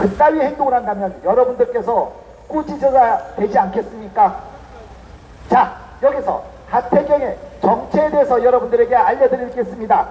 그따위 행동을 한다면 여러분들께서 꾸짖어야 되지 않겠습니까? 자, 여기서 하태경의 정체에 대해서 여러분들에게 알려드리겠습니다.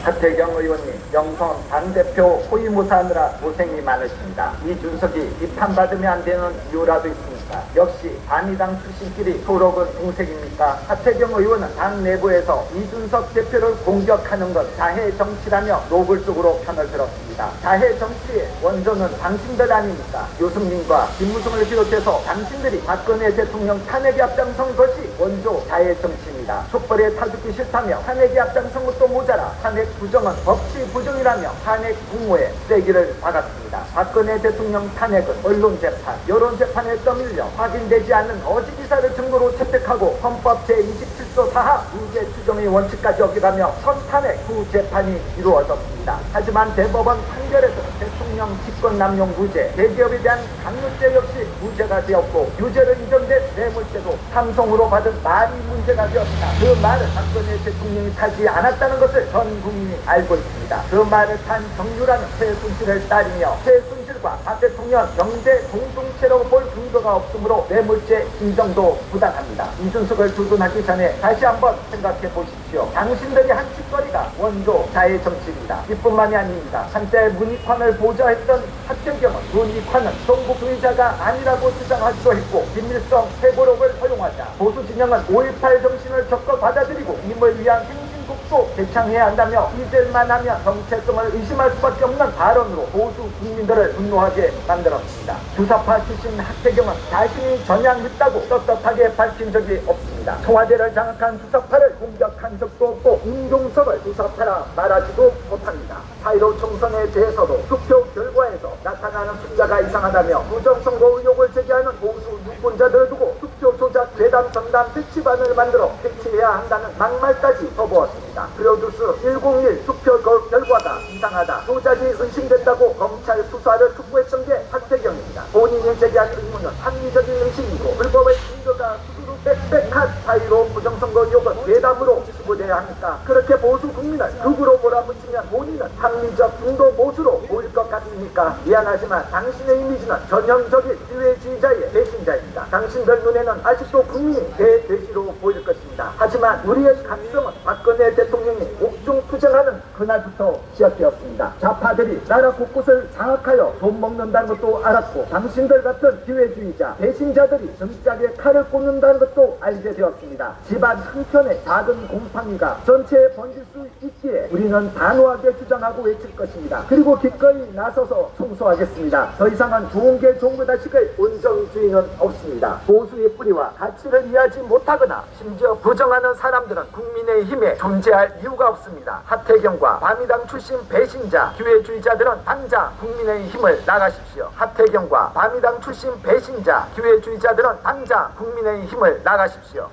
하태경 의원님, 영선 당대표 호위무사하느라 고생이 많으십니다. 이준석이 비판받으면 안 되는 이유라도 있습니까? 역시 반미당 출신끼리 서로은 공색입니까? 하태경 의원은 당 내부에서 이준석 대표를 공격하는 것 자해 정치라며 노골적으로 편을 들었습니다. 자해 정치의 원조는 당신들 아닙니까? 유승민과 김무성을 비롯해서 당신들이 박근혜 대통령 탄핵에 앞장선 것이 원조 자해 정치입니다. 촛불에 타죽기 싫다며 탄핵에 앞장선 것도 모자라 탄핵 부정은 법치 부정이라며 탄핵 공모에 쐐기를 박았습니다. 박근혜 대통령 탄핵은 언론재판, 여론재판에 떠밀려 확인되지 않는 어지 기사를 증거로 채택하고 헌법 제27조 4하 무죄 추정의 원칙까지 어기가며 선탄핵 후 재판이 이루어졌습니다. 하지만 대법원 판결에서는 대통령 직권남용 무죄, 대기업에 대한 강요죄 역시 무죄가 되었고 유죄로 인정된 뇌물죄도 삼성으로 받은 말이 문제가 되었으나 그 말을 박근혜 대통령이 타지 않았다는 것을 전 국민이 알고 있습니다. 그 말을 탄 정유라는 최순실을 따르며 최순실과 박 대통령 경제 공동체로 볼 근거가 없으므로 뇌물죄 인정도 부당합니다. 이준석을 두둔하기 전에 다시 한번 생각해 보십시오. 당신들이 한 짓거리가 원조 자해 정치입니다. 이뿐만이 아닙니다. 한때 문익환을 보좌했던 하태경은 문익환은 종북주의자가 아니라고 주장하기도 했고 김일성 회고록을 허용하자 보수 진영은 5.18 정신을 적극 받아들이고 임을 위한 국도 개창해야 한다며 이들만 하면 정체성을 의심할 수밖에 없는 발언으로 보수 국민들을 분노하게 만들었습니다. 주사파 출신 하태경은 자신이 전향했다고 떳떳하게 밝힌 적이 없습니다. 청와대를 장악한 주사파를 공격한 적도 없고 임종석을 주사파라 말하지도 못합니다. 4.15 총선에 대해서도 투표 결과에서 나타나는 숫자가 이상하다며 부정선거 의혹을 제기하는 보수 유권자들을 두고 투표 조작 괴담 전담 배치반을 만들어 배치해야 한다는 막말까지 퍼부었습니다. 프로듀스 101 투표 결과가 이상하다, 조작이 의심됐다고 검찰 수사를 촉구했던 게 하태경입니다. 본인이 제기한 의문은 합리적인 의심이고 불법의 증거가 수두룩 빽빽한 4.15 부정선거 의혹은 괴담으로 치부돼야 합니까? 그렇게 보수 국민을 극으로 몰아붙이면 본인은 합리적 중도 보수로 보일 것 같습니까? 미안하지만 당신의 이미지는 전형적인 기회주의자의 배신자입니다. 당신들 눈에는 아직도 국민이 대돼지로 보일 것입니다. 하지만 우리의 가능성은 박근혜 대통령이 옥중 투쟁하는 그날부터 시작되었습니다. 좌파들이 나라 곳곳을 장악하여 돈 먹는다는 것도 알았고 당신들 같은 기회주의자 배신자들이 등짝에 칼을 꽂는다는 것도 알게 되었습니다. 집안 한켠의 작은 곰팡이가 전체에 번질 수 있기에 우리는 단호하게 주장하고 외칠 것입니다. 그리고 기꺼이 나서서 청소하겠습니다. 더 이상은 좋은게 종무다식의 온정주의는 없습니다. 보수의 뿌리와 가치를 이해하지 못하거나 심지어 부정하는 사람들은 국민의힘에 존재할 이유가 없습니다. 하태경과 반미당 출신 배신자 기회주의자들은 당장 국민의힘을 나가십시오. 하태경과 반미당 출신 배신자 기회주의자들은 당장 국민의힘을 나가십시오.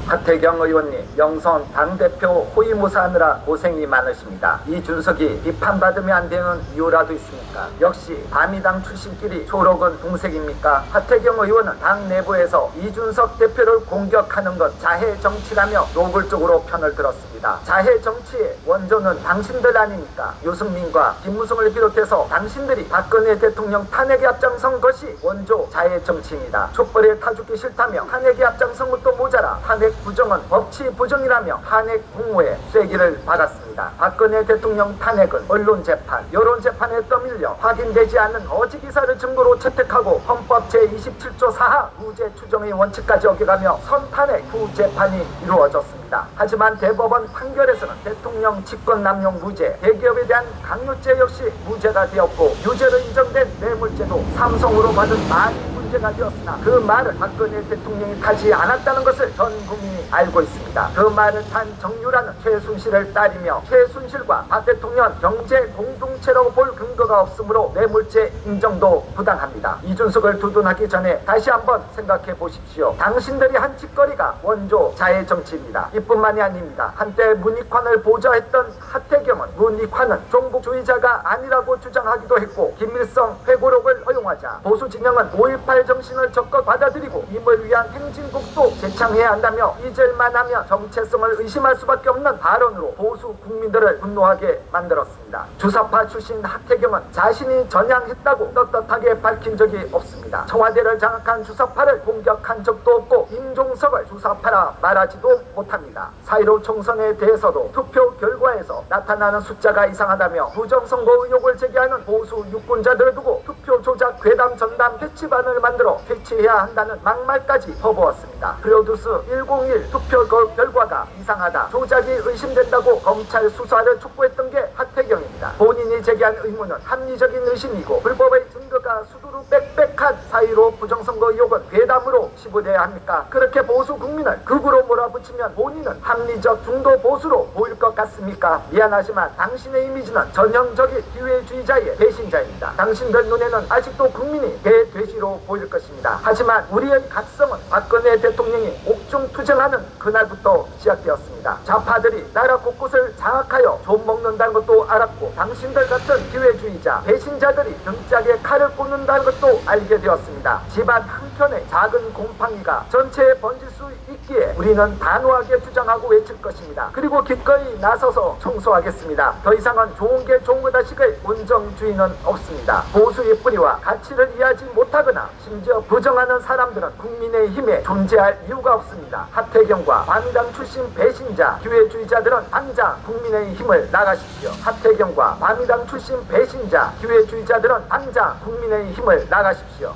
하태경 의원님, 영선 당대표 호위무사하느라 고생이 많으십니다. 이준석이 비판받으면 안 되는 이유라도 있습니까? 역시 반미당 출신끼리 서로은 동색입니까? 하태경 의원은 당 내부에서 이준석 대표를 공격하는 것 자해 정치라며 노골적으로 편을 들었습니다. 자해 정치의 원조는 당신들 아닙니까? 유승민과 김무성을 비롯해서 당신들이 박근혜 대통령 탄핵에 앞장선 것이 원조 자해 정치입니다. 촛불에 타죽기 싫다며 탄핵에 앞장선 것도 모자라 탄핵 부정은 법치 부정이라며 탄핵 공모에 쐐기를 박았습니다. 박근혜 대통령 탄핵은 언론재판, 여론재판에 떠밀려 확인되지 않는 어지 기사를 증거로 채택하고 헌법 제27조 4하 무죄 추정의 원칙까지 어겨가며 선탄핵 후 재판이 이루어졌습니다. 하지만 대법원 판결에서는 대통령 직권남용 무죄, 대기업에 대한 강요죄 역시 무죄가 되었고 유죄로 인정된 뇌물죄도 삼성으로 받은 말이 문제가 되었으나 그 말을 박근혜 대통령이 타지 않았다는 것을 전 국민이 알고 있습니다. 그 말을 탄 정유라는 최순실을 따르며 최순실과 박 대통령 경제 공동체라고 볼 근거가 없으므로 뇌물죄 인정도 부당합니다. 이준석을 두둔하기 전에 다시 한번 생각해 보십시오. 당신들이 한 짓거리가 원조 자해 정치입니다. 이뿐만이 아닙니다. 한때 문익환을 보좌했던 하태경은 문익환은 종북주의자가 아니라고 주장하기도 했고 김일성 회고록을 허용하자 보수 진영은 5.18 5.18 정신을 적극 받아들이고 임을 위한 행진곡도 제창해야 한다며 잊을만 하면 정체성을 의심할 수밖에 없는 발언으로 보수 국민들을 분노하게 만들었습니다. 주사파 출신 하태경은 자신이 전향했다고 떳떳하게 밝힌 적이 없습니다. 청와대를 장악한 주사파를 공격한 적도 없고 임종석을 주사파라 말하지도 못합니다. 4.15 총선에 대해서도 투표 결과에서 나타나는 숫자가 이상하다며 부정선거 의혹을 제기하는 보수 유권자들을 두고 투표 조작 괴담 전담 배치반을 만들어 배치해야 한다는 막말까지 퍼부었습니다. 프로듀스 101 투표 결과가 이상하다, 조작이 의심된다고 검찰 수사를 촉구했던 게 하태경입니다. 본인이 제기한 의문은 합리적인 의심이고 불법의 증거가 수두룩 빽빽한 4.15 부정선거 의혹은 괴담으로 치부돼야 합니까? 그렇게 보수 국민을 극으로 몰아붙이면 본인은 합리적 중도 보수로 보일 것 같습니까? 미안하지만 당신의 이미지는 전형적인 기회주의자의 배신자입니다. 당신들 눈에는 아직도 국민이 개돼지로 보일 것입니다. 하지만 우리의 각성은 박근혜 대통령이 옥중투쟁하는 그날부터 시작되었습니다. 좌파들이 나라 곳곳을 장악하여 좀 먹는다는 것도 알았고 당신들 같은 기회주의자 배신자들이 등짝에 칼을 꽂는다는 것도 알게 되었습니다. 집안 한켠에 작은 곰팡이가 전체에 번질 수 있기에 우리는 단호하게 주장하고 외칠 것입니다. 그리고 기꺼이 나서서 청소하겠습니다. 더 이상은 좋은 게 좋은 거다식의 온정주의는 없습니다. 보수의 뿌리와 가치를 이해하지 못하거나 심지어 부정하는 사람들은 국민의힘에 존재할 이유가 없습니다. 하태경과 바미당 출신 배신자 기회주의자들은 당장 국민의힘을 나가십시오. 하태경과 바미당 출신 배신자 기회주의자들은 당장 국민의힘을 나가십시오.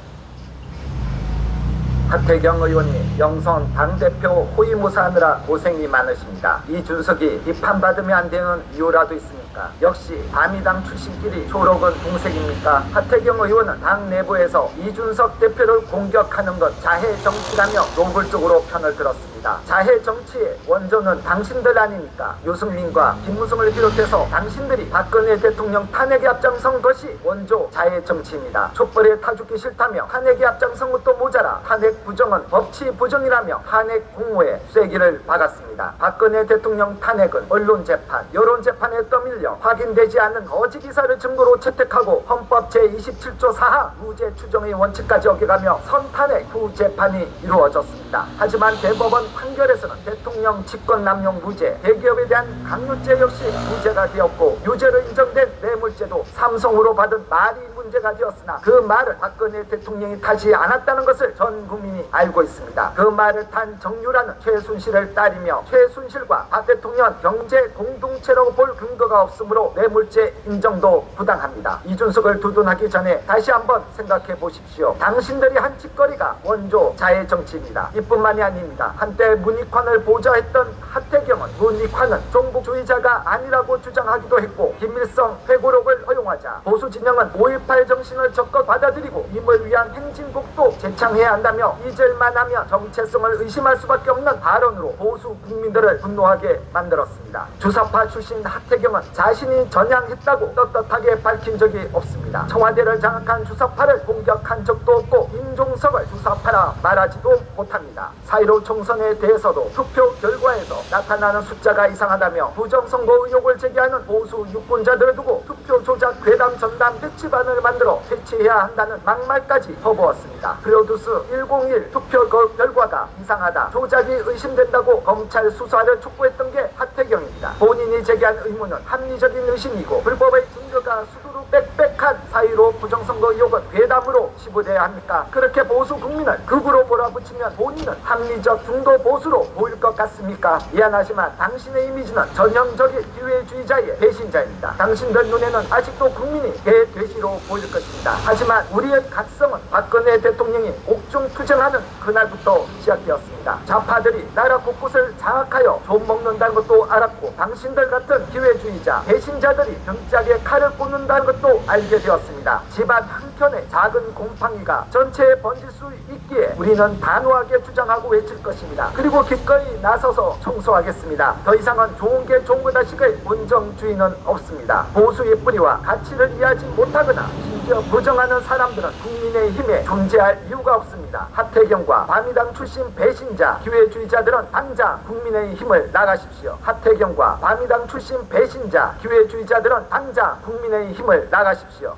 하태경 의원님, 영선 당대표 호위무사하느라 고생이 많으십니다. 이준석이 비판받으면 안 되는 이유라도 있습니까? 역시 바미당 출신끼리 초록은 동색입니까? 하태경 의원은 당 내부에서 이준석 대표를 공격하는 것 자해 정치라며 노골적으로 편을 들었습니다. 자해 정치의 원조는 당신들 아닙니까? 유승민과 김무성을 비롯해서 당신들이 박근혜 대통령 탄핵에 앞장선 것이 원조 자해 정치입니다. 촛불에 타죽기 싫다며 탄핵에 앞장선 것도 모자라 탄핵 부정은 법치 부정이라며 탄핵 공모에 쐐기를 박았습니다. 박근혜 대통령 탄핵은 언론 재판, 여론 재판에 떠밀려 확인되지 않는 거짓 기사를 증거로 채택하고 헌법 제27조 4하 무죄 추정의 원칙까지 어겨가며 선탄핵 후 재판이 이루어졌습니다. 하지만 대법원 판결에서는 대통령 직권남용 무죄, 대기업에 대한 강요죄 역시 무죄가 되었고 유죄로 인정된 뇌물죄도 삼성으로 받은 말이 문제가 되었으나 그 말을 박근혜 대통령이 타지 않았다는 것을 전 국민이 알고 있습니다. 그 말을 탄 정유라는 최순실을 따르며 최순실과 박 대통령 경제 공동체라고 볼 근거가 없으므로 뇌물죄 인정도 부당합니다. 이준석을 두둔하기 전에 다시 한번 생각해 보십시오. 당신들이 한 짓거리가 원조 자해 정치입니다. 이뿐만이 아닙니다. 한때 문익환을 보좌했던 하태경은 문익환은 종북주의자가 아니라고 주장하기도 했고 김일성 회고록을 허용하자 보수 진영은 5.18 정신을 적극 받아들이고 임을 위한 행진곡도 제창해야 한다며 잊을만 하면 정체성을 의심할 수밖에 없는 발언으로 보수 국민들을 분노하게 만들었습니다. 주사파 출신 하태경은 자신이 전향했다고 떳떳하게 밝힌 적이 없습니다. 청와대를 장악한 주사파를 공격한 적도 없고 임종석을 주사파라 말하지도 못합니다. 4.15 총선에 대해서도 투표 결과에서 나타나는 숫자가 이상하다며 부정선거 의혹을 제기하는 보수 유권자들을 두고 투표 조작 괴담 전담 배치반을 만들어 배치해야 한다는 막말까지 퍼부었습니다. 프로듀스 101 투표 결과가 이상하다, 조작이 의심된다고 검찰 수사를 촉구했던 게 하태경입니다. 본인이 제기한 의문은 합리적인 의심이고 불법의 증거가 수두룩 빽빽한 4.15 부정선거 의혹은 괴담으로 치부돼야 합니까? 그렇게 보수 국민을 극으로 몰아붙이면 본인은 합리적 중도 보수로 보일 것 같습니까? 미안하지만 당신의 이미지는 전형적인 기회주의자의 배신자입니다. 당신들 눈에는 아직도 국민이 개돼지로 보일 것입니다. 하지만 우리의 각성은 박근혜 대통령이 옥중투쟁하는 그날부터 시작되었습니다. 좌파들이 나라 곳곳을 장악하여 좀 먹는다는 것도 알았고 당신들 같은 기회주의자 배신자들이 등짝에 칼을 꽂는다는 것도 알게 되었습니다. 집안 한켠에 작은 곰팡이가 전체에 번질 수 있기에 우리는 단호하게 주장하고 외칠 것입니다. 그리고 기꺼이 나서서 청소하겠습니다. 더 이상은 좋은 게 좋은 거다식의 온정주의는 없습니다. 보수의 뿌리와 가치를 이해하지 못하거나 심지어 부정하는 사람들은 국민의힘에 존재할 이유가 없습니다. 하태경과 바미당 출신 배신자 기회주의자들은 당장 국민의힘을 나가십시오. 하태경과 바미당 출신 배신자 기회주의자들은 당장 국민의힘을 나가십시오.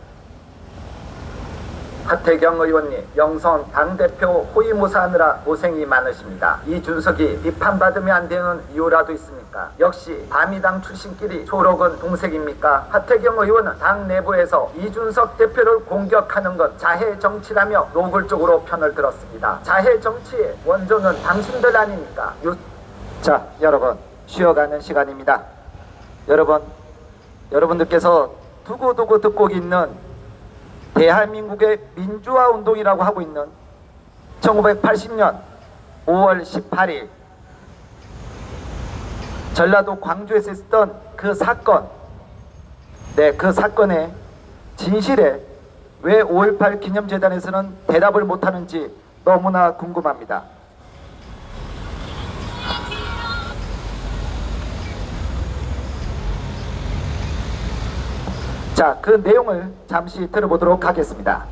하태경 의원님, 영선 당대표 호위무사하느라 고생이 많으십니다. 이준석이 비판받으면 안 되는 이유라도 있습니까? 역시 바미당 출신끼리 초록은 동색입니까? 하태경 의원은 당 내부에서 이준석 대표를 공격하는 것 자해 정치라며 노골적으로 편을 들었습니다. 자해 정치의 원조는 당신들 아닙니까? 자, 여러분, 쉬어가는 시간입니다. 여러분들께서 두고두고 듣고 있는 대한민국의 민주화 운동이라고 하고 있는 1980년 5월 18일 전라도 광주에서 있었던 그 사건, 그 사건의 진실에 왜 5.18 기념재단에서는 대답을 못하는지 너무나 궁금합니다. 자, 그 내용을 잠시 들어보도록 하겠습니다.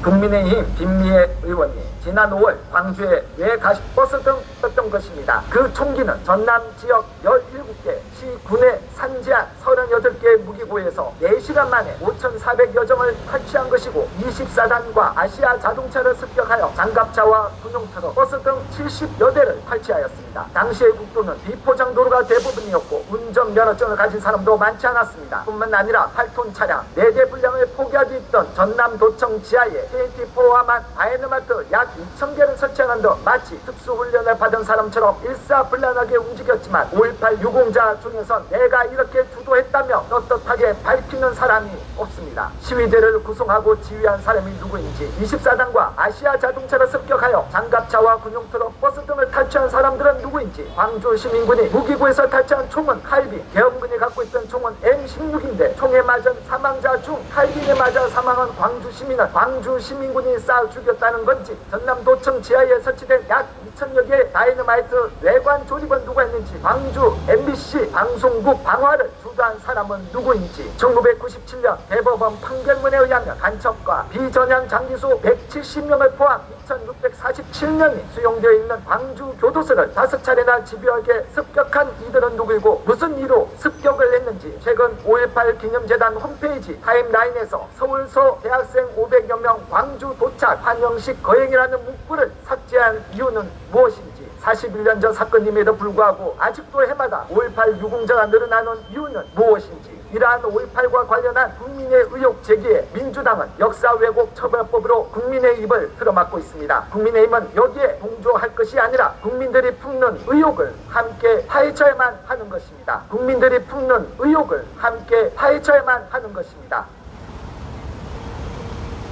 국민의힘 김미애 의원님, 지난 5월 광주에 왜 가시버스 등 썼던 것입니다. 그 총기는 전남 지역 17개, 시군의 산지한 38개의 무기고에서 4시간 만에 5,400여 정을 탈취한 것이고 24단과 아시아 자동차를 습격하여 장갑차와 군용트럭, 버스 등 70여 대를 탈취하였습니다. 당시의 국도는 비포장 도로가 대부분이었고 운전면허증을 가진 사람도 많지 않았습니다. 뿐만 아니라 8톤 차량 4대 분량을 포기하고 있던 전남도청 지하에 KT4와만 다이너마이트 약 2,000개를 설치하는 등 마치 특수훈련을 받은 사람처럼 일사불란하게 움직였지만 5.18 유공자 중에선 내가 이렇게 주도했다며 떳떳하게 밝히는 사람이 없습니다. 시위대를 구성하고 지휘한 사람이 누구인지, 24단과 아시아 자동차를 습격하여 장갑차와 군용트럭, 버스 등을 탈취한 사람들은 누구인지, 광주 시민군이 무기고에서 탈취한 총은 칼빈, 계엄군이 갖고 있던 총은 M16인데 총에 맞은 사망자 중 칼빈에 맞아 사망한 광주 시민은 광주 시민군이 쏴 죽였다는 건지, 전남도청 지하에 설치된 약 2,000여 개의 다이너마이트 외관 조립은 누가 했는지, 광주 MBC 방송국 방화를 주도한 사람은 누구인지, 1997년 대법원 판결문에 의하면 간첩과 비전향 장기수 170명을 포함 2,647명이 수용되어 있는 광주 교도소를 5차례나 집요하게 습격한 이들은 누구이고 무슨 이유로 습격을 했는지, 최근 5.18 기념재단 홈페이지 타임라인에서 서울서 대학생 500여 명 광주 도착 환영식 거행이라는 문구를 삭제한 이유는 무엇인지, 41년 전 사건임에도 불구하고 아직도 해마다 5.18 유공자가 늘어나는 이유는 무엇인지, 이러한 5.18과 관련한 국민의 의혹 제기에 민주당은 역사 왜곡 처벌법으로 국민의 입을 틀어막고 있습니다. 국민의힘은 여기에 동조할 것이 아니라 국민들이 품는 의혹을 함께 파헤쳐야만 하는 것입니다. 국민들이 품는 의혹을 함께 파헤쳐야만 하는 것입니다.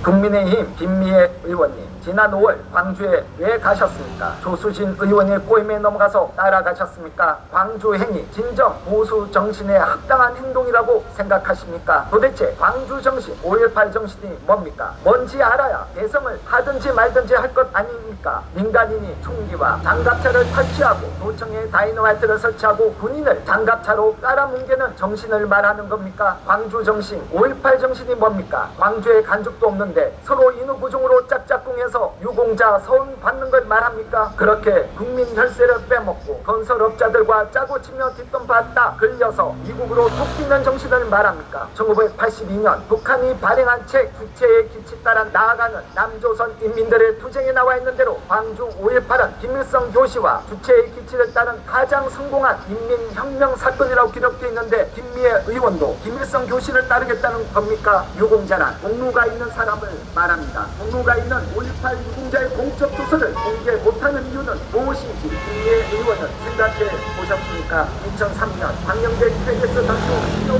국민의힘 김미애 의원님, 지난 5월 광주에 왜 가셨습니까? 조수진 의원의 꼬임에 넘어가서 따라가셨습니까? 광주 행위 진정 보수 정신에 합당한 행동이라고 생각하십니까? 도대체 광주 정신, 5.18 정신이 뭡니까? 뭔지 알아야 대성을 하든지 말든지 할 것 아닙니까? 민간인이 총기와 장갑차를 탈취하고 도청에 다이너마이트를 설치하고 군인을 장갑차로 깔아뭉개는 정신을 말하는 겁니까? 광주 정신, 5.18 정신이 뭡니까? 광주에 간죽도 없는데 서로 인후부종으로 짝짝꿍해서 유공자 서운 받는 걸 말합니까? 그렇게 국민 혈세를 빼먹고 건설업자들과 짜고 치며 뒷돈 받다 걸려서 미국으로 톡튀는 정신을 말합니까? 1982년 북한이 발행한 책 주체의 기치 따라 나아가는 남조선 인민들의 투쟁에 나와 있는 대로 광주 5.18은 김일성 교시와 주체의 기치를 따른 가장 성공한 인민혁명 사건이라고 기록되어 있는데 김미애 의원도 김일성 교시를 따르겠다는 겁니까? 유공자란 공로가 있는 사람을 말합니다. 공로가 있는 5.18 유공자의 공적 도서를 공개 못하는 이유는 무엇인지 김미애 의원은 생각해 보셨습니까? 2003년 광명대 KBS 다큐 신호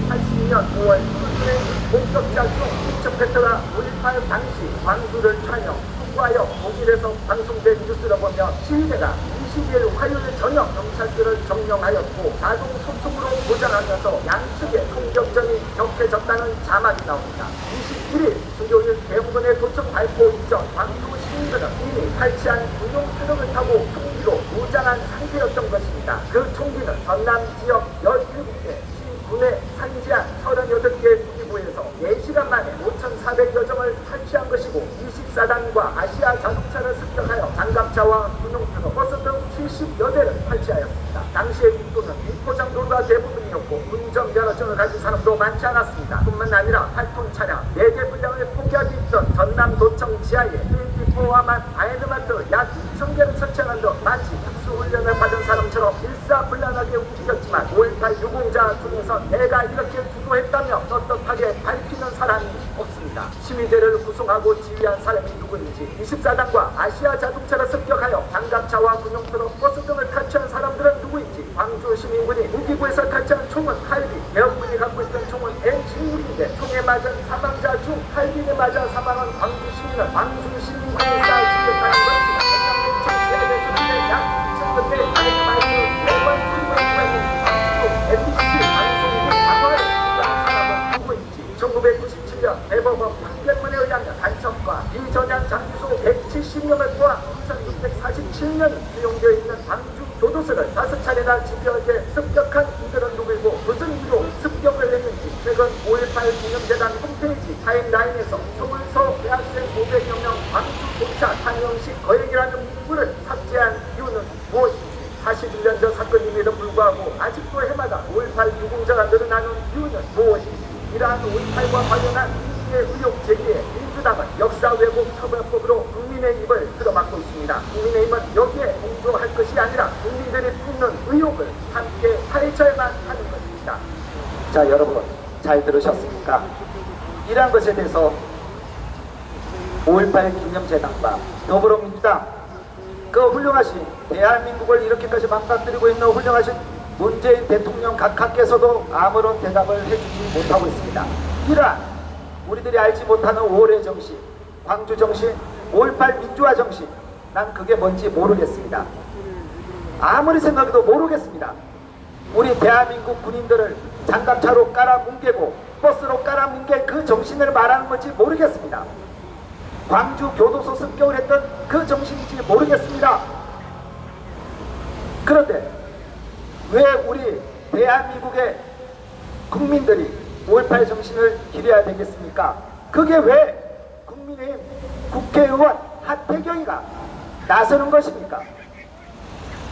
80년 5월 목격자 중 인천페트가 5.18 당시 광주를 촬영 통과하여 독일에서 방송된 뉴스를 보면 시위대가 22일 화요일 저녁 경찰들을 점령하였고 자동 소통으로 보장하면서 양측의 총격전이 격해졌다는 자막이 나옵니다. 21일 수요일 대부분의 도청 발표 이전 광주 시민들은 이미 탈취한 군용 트럭을 타고 총기로 무장한 상태였던 것입니다. 그 총기는 전남 지역 17개 시군의 산지한 38개 무기고에서 4시간 만에 5,400여 정을 탈취한 것이고 24단과 아시아 자동차를 습격하여 장갑차와 군용차로 버스 등 70여 대를 탈취하였습니다. 당시의 국도는 비포장도로가 대부분이었고 운전 면허증을 가진 사람도 많지 않았습니다. 뿐만 아니라 8톤 차량 4개 분량을 포기하고 있던 전남도청 지하에 비행기포함한 다이너마이트 약 2,000개를 설치하는 등 마치 특수훈련을 받은 사람처럼 일사불란하게 움직였지만 5.18 유공자 중에서 내가 이렇게 주도했다며 떳떳하게 밝히는 사람이 없습니다. 시위대를 구성하고 지휘한 사람이 누구인지 24단과 아시아 자동차를 습격하여 장갑차와 군용차로 버스 등을 탈취한 사람들은 누구인지 광주 시민군이 무기고에서 탈취한 총은 할비, 대원군이 갖고 있던 총은 M16인데 총에 맞은 사망자 중 할비에 맞아 사망한 광주 시민은 광주 시민군이 쏴죽였다는 것입니다. 약 2,000대 다이너마이트 대관 군부에 있는 광주 MBC 방송국 방어에 들어간 사람은 누구인지 1997년 대법원 판결문에 의하면 간첩과 비전향 장기소 170명을 포함 2,647명이 수용되어 있는 광주 교도소를 5차례나 집요하게 습격한 이들은 누구이고 무슨 이유로 습격을 했는지 최근 5.18 기념재단 홈페이지 타임라인에서 서울서 대학생 500여 명 광주 도착 한영식 거액이라는 문구를 삭제한 이유는 무엇인지 41년 전 사건임에도 불구하고 아직도 해마다 5.18 유공자가 늘어나는 이유는 무엇인지 이러한 5.18과 관련한 민주의 의혹 제기에 민주당은 역사 왜곡 처벌법으로 국민의힘을 틀어막고 있습니다. 국민의힘은 여기에 공조할 것이 아니라 국민들이 품는 의혹을 함께 파헤쳐야만 하는 것입니다. 자, 여러분 잘 들으셨습니까? 이러한 것에 대해서 5.18 기념재단과 더불어민주당 그 훌륭하신 대한민국을 이렇게까지 망가뜨리고 있는 훌륭하신 문재인 대통령 각하께서도 아무런 대답을 해주지 못하고 있습니다. 이러한 우리들이 알지 못하는 5월의 정신, 광주 정신, 5.18 민주화 정신, 난 그게 뭔지 모르겠습니다. 아무리 생각해도 모르겠습니다. 우리 대한민국 군인들을 장갑차로 깔아뭉개고 버스로 깔아뭉개 그 정신을 말하는 건지 모르겠습니다. 광주 교도소 습격을 했던 그 정신인지 모르겠습니다. 그런데 왜 우리 대한민국의 국민들이 5.18 정신을 기려야 되겠습니까? 그게 왜 국민의힘 국회의원 하태경이가 나서는 것입니까?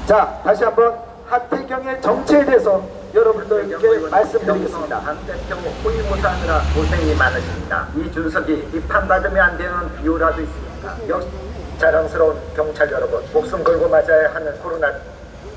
자, 다시 한번 하태경의 정체에 대해서 여러분들께 말씀드리겠습니다. 당 대표 호위무사하느라 고생이 많으십니다. 이준석이 비판받으면 안 되는 이유라도 있습니까? 역시 자랑스러운 경찰 여러분, 목숨 걸고 맞아야 하는 코로나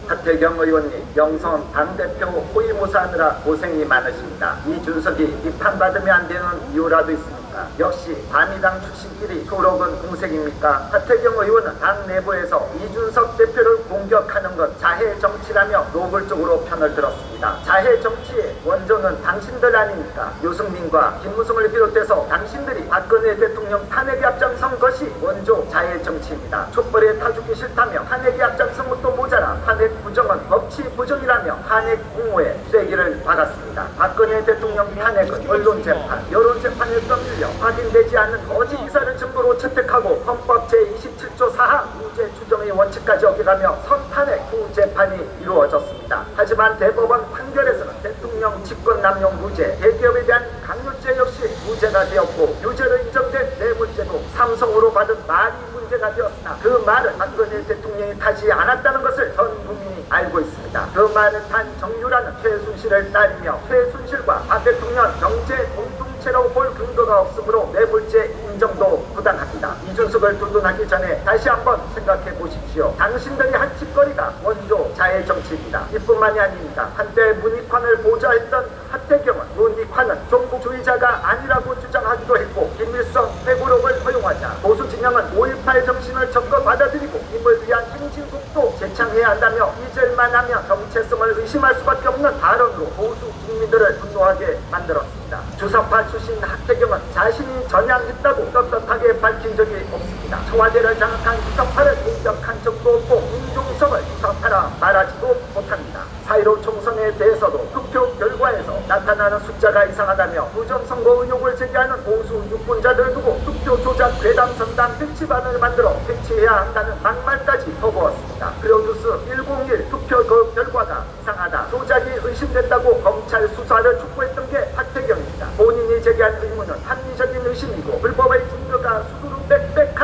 하태경 의원님, 영선 당대표 호위무사하느라 고생이 많으십니다. 이준석이 비판받으면 안 되는 이유라도 있습니까? 역시 반미당 출신끼리 토록은 공색입니까? 하태경 의원은 당 내부에서 이준석 대표를 공격하는 건 자해 정치라며 노골적으로 편을 들었습니다. 자해 정치의 원조는 당신들 아닙니까? 유승민과 김무성을 비롯해서 당신들이 박근혜 대통령 탄핵에 앞장선 것이 원조 자해 정치입니다. 촛불에 타죽기 싫다며 탄핵에 앞장선 것도 모자라 탄핵 부정은 법치 부정이라며 탄핵 공호에 쐐기를 박았습니다. 박근혜 대통령 탄핵은 언론재판, 여론재판에 떠밀려 확인되지 않는 거짓 기사를 증거로 채택하고 헌법 제27조 4항 무죄 추정의 원칙까지 어겨가며 선탄핵 후 재판이 이루어졌습니다. 하지만 대법원 판결에서는 대통령 직권남용 무죄, 대기업에 대한 강요죄 역시 무죄가 되었고 유죄로 인정된 뇌물죄도 삼성으로 받은 말이 문제가 되었으나 그 말은 박근혜 대통령이 타지 않았다는 것을 전 국민이 알고 있습니다. 그 말을 탄 정유라는 최순실을 따르며 최순실과 박 대통령 경제 공동체라고 볼 근거가 없으므로 뇌물죄 인정도 부당합니다. 이준석을 두둔하기 전에 다시 한번 생각해 보십시오. 당신들이 한 짓거리가 원조 자해 정치입니다. 이뿐만이 아닙니다. 한때 문익환을 보좌했던 하태경은 문익환은 종북주의자가 아니라고 주장하기도 했고 김일성 회고록을 허용하자 보수 진영은 5.18 정신을 적극 받아들이고 임을 위한 행진국도 재창해야 한다며 잊을만 하면 정체성을 의심할 수밖에 없는 발언으로 보수 국민들을 분노하게 만들었습니다. 주사파 출신 하태경은 자신이 전향했다고 떳떳하게 밝힌 적이 없습니다. 청와대를 장악한 주사파를 공격한 적도 없고 민중성을 주사파라 말하지도 못합니다. 4.15 총선에 대해서도 투표 결과에서 나타나는 숫자가 이상하다며 부정선거 의혹을 제기하는 보수 유권자들을 두고 투표 조작 괴담 선담 백지반을 만들어 퇴치해야 한다는 막말까지 퍼부었습니다. 그레오뉴스 101 투표 그 결과가 이상하다, 조작이 의심된다고 검찰 수사를 촉구했던 게 하태경입니다. 본인이 제기한 의문은 합리적인 의심이고 불법의 증거가 수두룩 빽빽한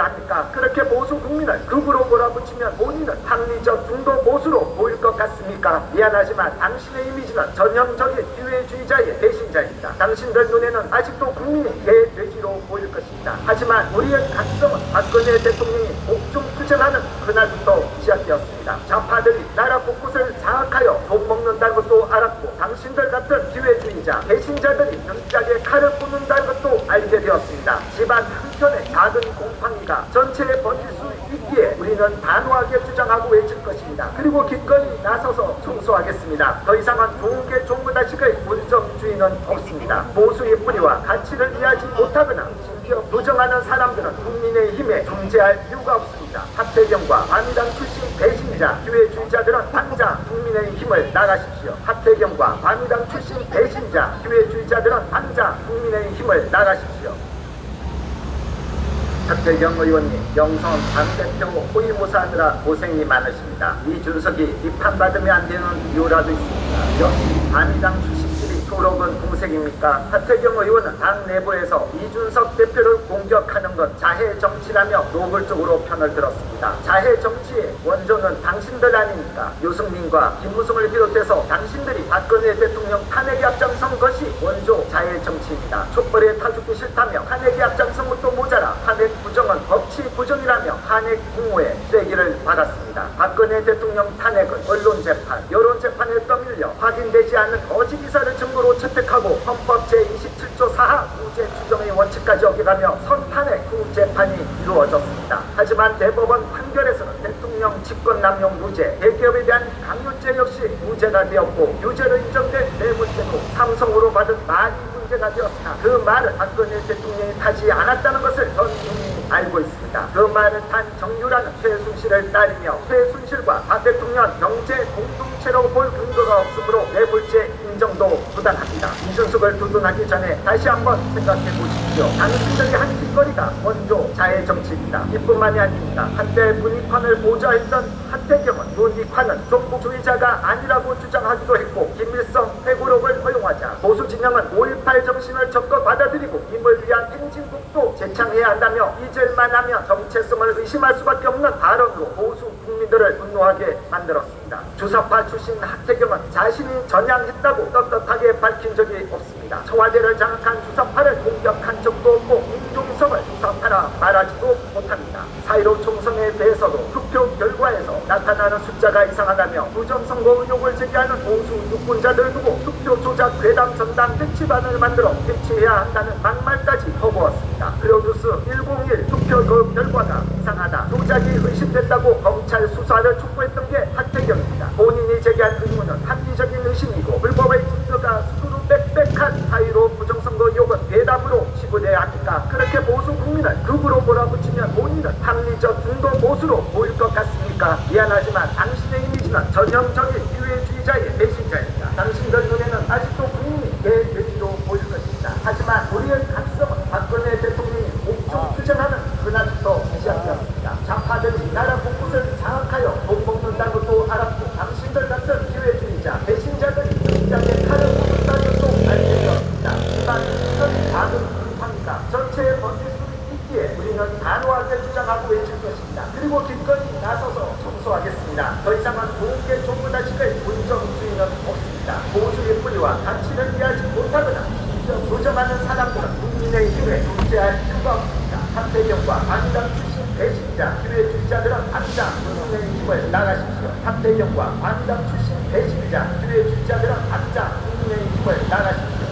지켜야 합니까? 그렇게 보수 국민을 극으로 몰아붙이면 본인은 합리적 중도 보수로 보일 것 같습니까? 미안하지만 당신의 이미지는 전형적인 기회주의자의 배신자입니다. 당신들 눈에는 아직도 국민이 개돼지로 보일 것입니다. 하지만 우리의 가능성은 박근혜 대통령이 옥중 투쟁하는 그날부터 시작되었습니다. 좌파들이 나라 곳곳을 장악하여 돈 먹는다는 것도 알았고, 당신들 같은 기회주의자 배신자들이 등짝에 칼을 꽂는다는 것도 알게 되었습니다. 집안 한켠의 작은 곰팡이가 전체에 번질 수 있기에 우리는 단호하게 주장하고 외칠 것입니다. 그리고 기꺼이 나서서 청소하겠습니다. 더 이상은 종개 종무다식의 운정주의는 없습니다. 보수의 뿌리와 가치를 이해하지 못하거나 심지어 부정하는 사람들은 국민의힘에 존재할 이유가 없습니다. 하태경과 반미당 출신 배신자 기회주의자들은 당장 국민의힘을 나가십시오. 하태경과 반미당 출신 배신자 기회주의자들은 당장 국민의힘을 나가십시오. 하태경 의원님, 영선 당대표 호위무사하느라 고생이 많으십니다. 이준석이 비판받으면 안 되는 이유라도 있습니다. 역시 반미당 출신끼리 토록은 공색입니까? 하태경 의원은 당 내부에서 이준석 대표를 공격하는 건 자해 정치라며 노골적으로 편을 들었습니다. 자해 정치의 원조는 당신들 아닙니까? 유승민과 김무성을 비롯해서 당신들이 박근혜 대통령 탄핵에 앞장선 것이 원조 자해 정치입니다. 촛불에 타죽기 싫다며 탄핵에 앞장선 것도 모자라 탄핵 부정은 법치 부정이라며 탄핵 공호에 쐐기를 박았습니다. 박근혜 대통령 탄핵은 언론재판, 여론재판에 떠밀려 확인되지 않는 거짓 기사를 증거로 채택하고 헌법 제27조 4하 무죄 추정의 원칙까지 어겨가며 선탄핵 후 재판이 이루어졌습니다. 하지만 대법원 판결에서는 대통령 직권남용 무죄, 대기업에 대한 강요죄 역시 무죄가 되었고, 유죄로 인정된 뇌물죄도 삼성으로 받은 말이 문제가 되었으나 그 말을 박근혜 대통령이 타지 않았다는 것을 전 국민이 알고 있습니다. 그 말을 탄 정유라는 최순실을 따르며 최순실과 박 대통령 경제 공동체로 볼 근거가 없으므로 뇌물죄 인정도 부당합니다. 이준석을 두둔하기 전에 다시 한번 생각해 보십시오. 당신들이 한 짓거리가 원조 자해 정치입니다. 이뿐만이 아닙니다. 한때 문익환을 보좌했던 하태경은 문익환은 종북주의자가 아니라고 주장하기도 했고, 김일성 회고록을 허용하자 보수 진영은 5.18 정신을 적극 받아들이고 임을 위한 행진국도 제창해야 한다며 잊을만 하면 정체성을 의심할 수밖에 없는 발언으로 보수 국민들을 분노하게 만들었습니다. 주사파 출신 하태경은 자신이 전향했다고 떳떳하게 밝힌 적이 없습니다. 청와대를 장악한 주사파를 공격한 적도 없고 임종석을 주사파라 말하지도 못합니다. 4.15 총선에 대해서도 투표 결과에서 나타나는 숫자가 이상하다며 부정선거 의혹을 제기하는 보수 유권자들을 두고 투표 조작 괴담 전담 백치반을 만들어 배치해야 한다는 막말까지 퍼부었습니다. 그로뉴스 101 투표 결과가 이상하다, 조작이 의심됐다고 검찰 수사를 촉구했던 게 하태경입니다. 본인이 제기한 의문은 합리적인 의심이고 불법의 증거가 수두룩 빽빽한 4.15 부정선거 의혹은 괴담으로 치부돼야 합니까? 그렇게 보수 국민을 극으로 몰아붙이면 본인은 합리적 중도 보수로 보일 것 같습니까? 미안하지만 당신의 이미지는 전형적인 기회주의자의 배신자입니다. 당신들 눈에는 아직도 국민이 개돼지로 보일 것입니다. 하지만 우리의 가능성은 박근혜 대통령이 옥중 투쟁하는 그날부터 시작되었습니다. 좌파들이 나라 곳곳을 장악하여 돈 먹는다는 것도 알았고, 당신들 같은 기회주의자 배신자들이 등장에 칼을 꽂는다는 것도 알게 되었습니다. 하지만 이런 작은 곰팡이가 전체에 번질 수 있기에 우리는 단호하게 주장하고 외칠 것입니다. 그리고 기꺼이 나서서 청소하겠습니다. 더 이상은 종개 종무다식의 운정주의는 없습니다. 보수의 뿌리와 가치를 이해하지 못하거나 부정하는 사람들은 국민의힘에 존재할 이유가 없습니다. 하태경과 반미당 출신 배신자 기회주의자들은 당장 국민의힘을 나가십시오. 하태경과 반미당 출신 배신자 기회주의자들은 당장 국민의힘을 나가십시오.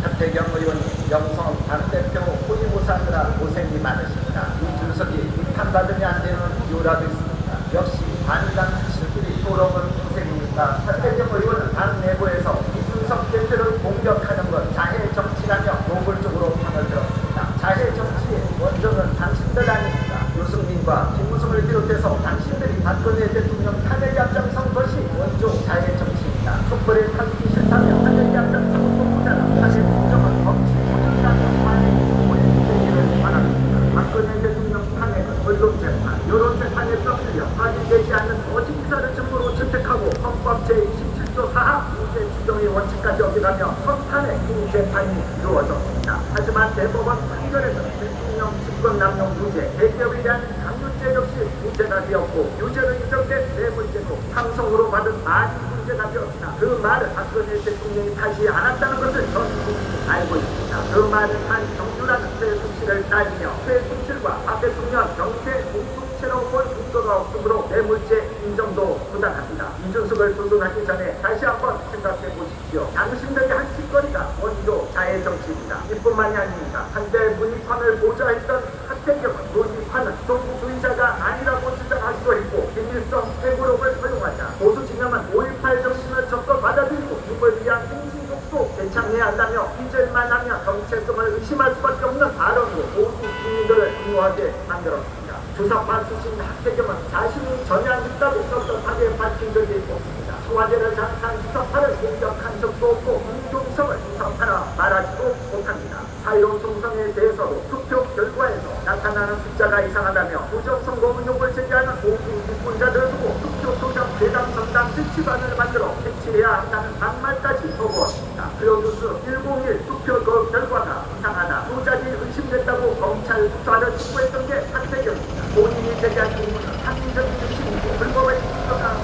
하태경 의원님, 영선 당대표 호위무사하느라 고생이 많으십니다. 이준석이 비판받으면 안 되는 이유라도 있습니다. 역시 반미당 출신끼리 토론은 공색입니까? 하태경 의원은 당 내부에서 이준석 대표를 공격하는 건 자해 정치라며 노골적으로 편을 들었습니다. 자해 정치의 원조는 당신들 아닙니까? 유승민과 김무성을 비롯해서 당신들이 박근혜 대통령 탄핵에 앞장선 것이 원조 자해 정치입니다. 촛불에 타기 싫다며 탄핵에 앞장선 것도 모자라 탄핵 부정은 법치 부정이라며 탄핵 공호에 쐐기를 박았습니다. 박근혜 대통령 탄핵은 언론재판, 여론재판에 떠밀려 확인되지 않는 거짓 기사를 증거로 채택하고 헌법 제27조 4하 무죄 추정의 원칙까지 어겨가며 선탄핵 후 재판이 이루어졌습니다. 하지만 대법원 판결에서는 대통령 직권 남용 무죄, 대기업에 대한 강요죄 역시 무죄가 되었고 유죄로 인정된 뇌물죄도 삼성으로 받은 많이 문제가 되었으나 그 말을 박근혜 대통령이 하지 않았다는 것을 전 국민이 알고 있습니다. 그 말은 한 정유라는 최순실을 따르며 최순실과 박 대통령 경제 공동체로 볼 근거가 없으므로 뇌물죄 인정도 부당합니다. 이준석을 부동하기 전에 다시 한번 생각해 보십시오. 당신들이 한 짓거리가 원조 자해 정치입니다. 이뿐만이 아닙니다. 한때 문희판을 보좌했던 하태경은 문희판은 종북주의자가 아니라고 주장하기도 했고 김일성 회고록을 허용하자 보수 진영은 5.18 정신을 적극 받아들이고 이걸 위한 행진곡도 개창해야 한다며 이절만 하면 정체성을 의심할 수밖에 없는 발언으로 모두 국민들을 분노하게 만들었습니다. 주사파 출신 하태경은 자신이 전향했다고 떳떳하게 밝힌 적이 없습니다. 청와대를 장악한 주사파를 공격한 적도 없고 윤종성을 주사파라 말하지도 못합니다. 사이론 총선에 대해서도 투표 결과에서 나타나는 숫자가 이상하다며 부정선거 의혹을 제기하는 모든 유권자들을 두고 투표 조작 대당 정당 실치반을 만들어 해치해야 한다는 막말까지 거부했습니다. 플로뉴스 101 투표 그 결과가 이상하다, 조작이 의심됐다고 검찰 수사를 촉구했던 게 하태경입니다. 본인이 제기한 의문은 합리적인 의심이고 불법의 증거가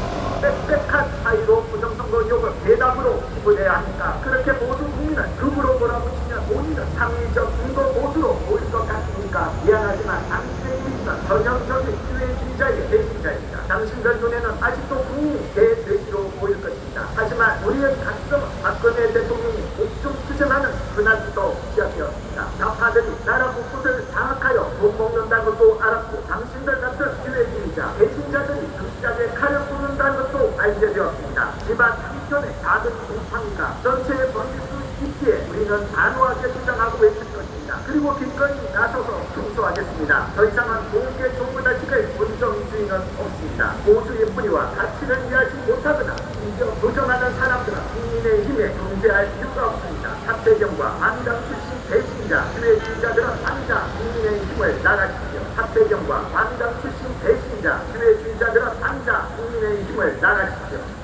빽빽한 사이로 부정선거 의혹을 대담으로 기부해야 하니까 그렇게 모두 국민은 극으로 몰아붙이면 본인은 합리적 근거 보수로 보일 것 같으니까 미안하지만 당신의 이미지는 전형적인 기회주의자의 배신자입니다. 당신들 눈에는 아직도 국민이 대돼지로 보일 것입니다. 하지만 우리의 가슴은 박근혜 대통령이 옥중 투쟁하는 그날부터 시작되었습니다. 좌파들이 나라 곳곳을 장악하여 돈 먹는다는 것도 알았고 당신들 같은 기회주의자 배신자들이 극작에 칼을 쏘는다는 것도 알게 되었습니다. 집안 한편의 작은 공팡이가 전체에 번질 수 있기에 우리는 단호하게 주장하고 외칠 것입니다. 그리고 기꺼이 나서서 청소하겠습니다. 더 이상은 공개 정부자식의 본정주의는 없습니다. 보수의 뿌리와 가치를 이해하지 못하거나 심지어 부정하는 사람들은 국민의힘에 존재할 이유가 없습니다. 하태경과 한당 출신 배신자 기회주의자들은 당장 국민의힘을 나가십시오. 하태경과 한당 출신 배신자 기회주의자들은 당장 국민의힘을 나가십시오.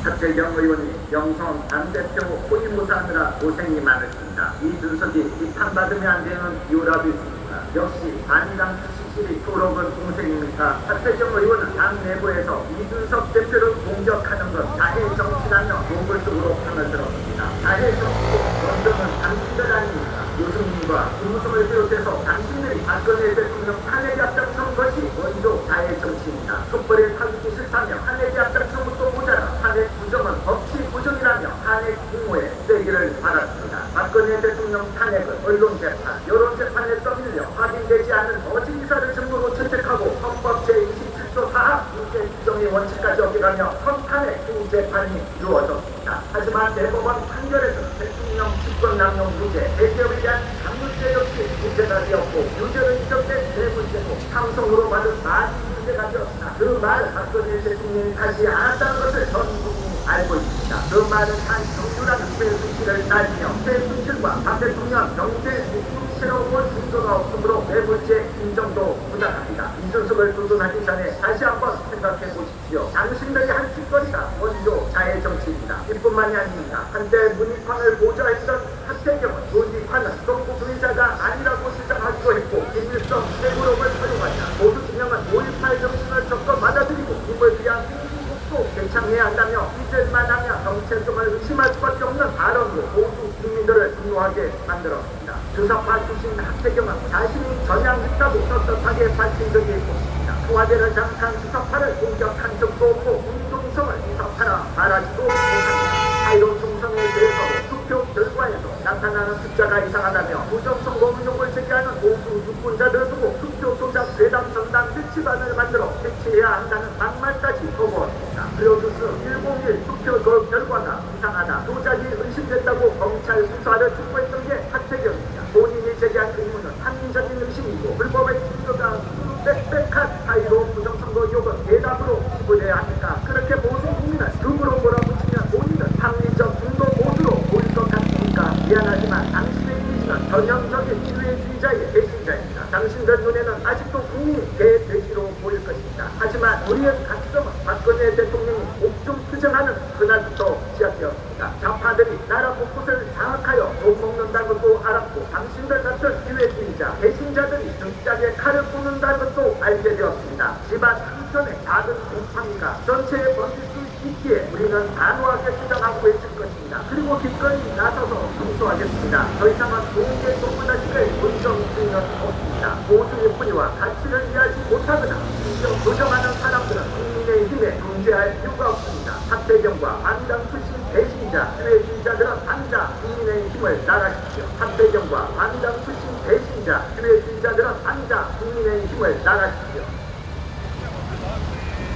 하태경 의원님, 영선 당대표 호위무사하느라 고생이 많으십니다. 이준석이 비판받으면 안 되는 이유라도 있습니다. 역시 반당 출신끼리 토록은 공생입니까? 하태경 의원은 당 내부에서 이준석 대표를 공격하는 것 자해 정치라며 노골적으로 편을 들었습니다. 자해 정치의 원정은 당신들 아닙니까? 유승민과 김무성을 비롯해서 당신들이 박근혜 대통령 탄핵에 앞장선 것이 원조 자해 정치입니다. 촛불에 타기 싫다며 탄핵에 앞장선 것도 모자라 탄핵 부정은 법치 부정이라며 탄핵 공모에 세기를 받았습니다. 박근혜 대통령 탄핵은 언론 재판, 여론 재판에 떠밀려 확인되지 않은 거짓 기사를 증거로 채택하고 헌법 제27조 4하 인재 규정의 원칙까지 어겨가며 선탄핵 재판이 이루어졌습니다. 하지만 대법원 판결에서는 대통령 직권남용 무죄, 대기업에 대한 강요죄 역시 무죄가 되었고 유죄로 인정된 뇌물죄도 삼성으로 받은 많이 문제가 되었으나 그 말을 박근혜 대통령이 하지 않았다는 것을 전 국민이 알고 있습니다. 그 말은 한 정유라는 최순실을 따지며 최순실과 박 대통령 경제 공동체로 볼 근거가 없으므로 뇌물죄 인정도 부당합니다. 이준석을 두둔하기 전에 다시 한번 생각해 보십시오. 당신들이 한 짓거리가 원조 자해 정치입니다. 이뿐만이 아닙니다. 한때 문희판을 보좌했던 하태경은 문희판은 종북주의자가 아니라고 주장하기도 했고 김일성 회고록을 허용하자 보수 진영은 5.18 정신을 적극 받아들이고 이걸 위한 행진곡도 개창해야 한다며 이절만 하면 정체성을 의심할 수밖에 없는 발언으로 모두 국민들을 분노하게 만들었습니다. 주사파 출신 하태경은 자신이 전향했다고 떳떳하게 밝힌 적이 없습니다. 청와대를 장악한 주사파를 공격한 적도 없고 윤종성을 주사파라 말하지도 못합니다. 사이론 총선에 대해서도 투표 결과에서 나타나는 숫자가 이상하다며 부정선거 의혹을 제기하는 모두 유권자들을 두고 투표 조작 대당 정당 실치반을 만들어 해치해야 한다는 막말까지 거부했습니다. 플로뉴스 101 투표 그 결과가 이상하다, 조작이 의심됐다고 검찰 수사를 촉구했던 게 하태경입니다. 본인이 제기한 의문은 합리적인 의심이고 불법의 증거가 빽빽한 사이로 부정선거 의혹은 대담으로 기부해야 하니까 그렇게 모든 국민은 극으로 몰아붙이면 본인은 합리적 근거 보수로 보일 것 같으니까 미안하지만 당신의 이미지는 전형적인 기회주의자의 배신자입니다. 당신들 눈에는 아직도 국민이 대돼지로 보일 것입니다. 하지만 우리의 가치점은 박근혜 대통령이 옥중 투쟁하는 그날부터 시작되었습니다. 좌파들이 나라 곳곳을 장악하여 돈 먹는다는 것도 알았고 당신들 같은 기회주의자 있자 배신자들이 등짝에 칼을 꽂는다는 것도 알게 되었습니다. 집안 한켠에 작은 곰팡이가 전체에 번질 수 있기에 우리는 단호하게 주장하고 있을 것입니다. 그리고 기꺼이 나서서 청소하겠습니다. 더 이상은 공개 동문화식을 본성 수는 없습니다. 모두의 권위와 가치를 이해하지 못하거나 심지어 조정하는 사람들은 국민의힘에 존재할 이유가 없습니다. 박배경과 반당 출신 배신자, 기회주의자들은 당장 국민의힘을 나가십시오. 박배경과 반당 출신 배신자, 기회주의자들은 당장 국민의힘을 나가십시오.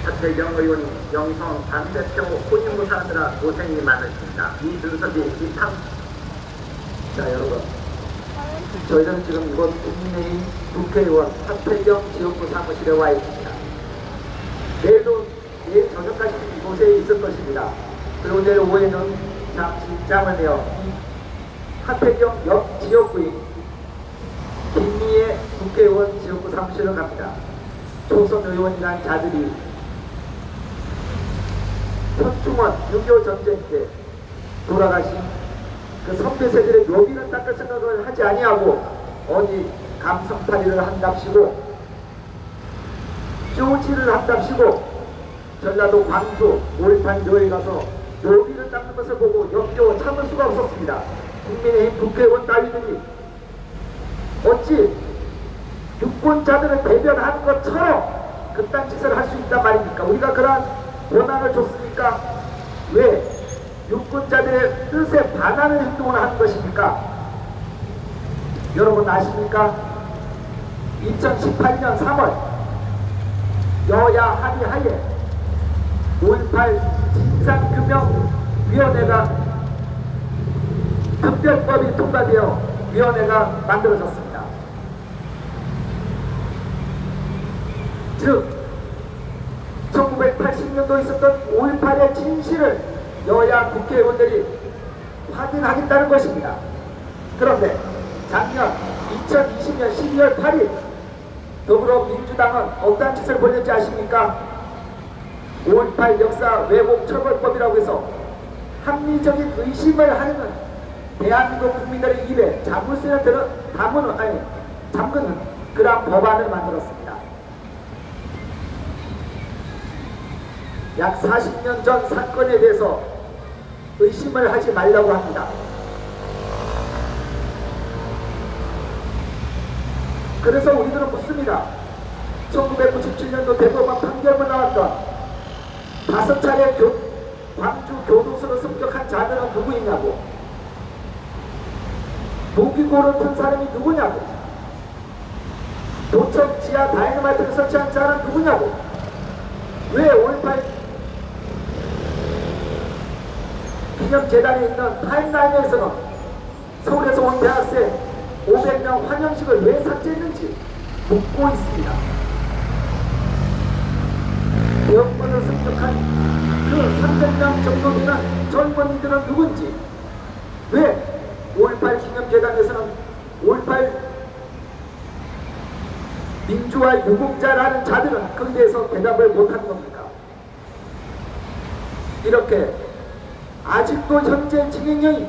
박배경 의원이 영성 당대표 혼인무사하느라 고생이 많으십니다. 이준석이 비판. 자, 여러분, 저희는 지금 이곳 국민의힘 국회의원 박배경 지역구 사무실에 와 있습니다. 내일 저녁까지 이곳에 있을 것입니다. 그리고 내일 오후에는 잠시 짬을 내어 박배경 옆 지역구인 김미애 국회의원 지역구 사무실로 갑니다. 초선 의원이란 자들이 현충원 6.25 전쟁 때 돌아가신 그 선배 세들의 묘비를 닦을 생각을 하지 아니하고 어디 감성팔이를 한답시고 쪼지를 한답시고 전라도 광주 5.18 묘에 가서 묘비를 닦는 것을 보고 역겨워 참을 수가 없었습니다. 국민의힘 국회의원 따위들이 어찌 유권자들을 대변하는 것처럼 그딴 짓을 할 수 있단 말입니까? 우리가 그러한 권한을 줬으니까 왜 유권자들의 뜻에 반하는 행동을 하는 것입니까? 여러분 아십니까? 2018년 3월 여야 합의하에 5.18 진상규명위원회가 특별법이 통과되어 위원회가 만들어졌습니다. 즉 1980년도에 있었던 5.18의 진실을 여야 국회의원들이 확인하겠다는 것입니다. 그런데 작년 2020년 12월 8일 더불어민주당은 어떤 짓을 벌였지 아십니까? 5.18 역사 왜곡 처벌법이라고 해서 합리적인 의심을 하는 대한민국 국민들의 입에 잠그는 그러한 법안을 만들었습니다. 약 40년 전 사건에 대해서 의심을 하지 말라고 합니다. 그래서 우리들은 묻습니다. 1997년도 대법원 판결문 나왔던 5차례 광주 교도소로 습격한 자들은 누구이냐고, 무기고를 든 사람이 누구냐고, 도청 지하 다이너마이트를 설치한 자는 누구냐고, 왜 5.18 기념재단에 있는 타임라인에서는 서울에서 온 대학생 500명 환영식을 왜 삭제했는지 묻고 있습니다. 대법원을 습격한 그 300명 정도 되는 젊은이들은 누군지, 왜 5.18 기념재단에서는 5.18 민주화 유공자라는 자들은 거기에 대해서 대답을 못하는 겁니까? 이렇게 아직도 현재 진행형인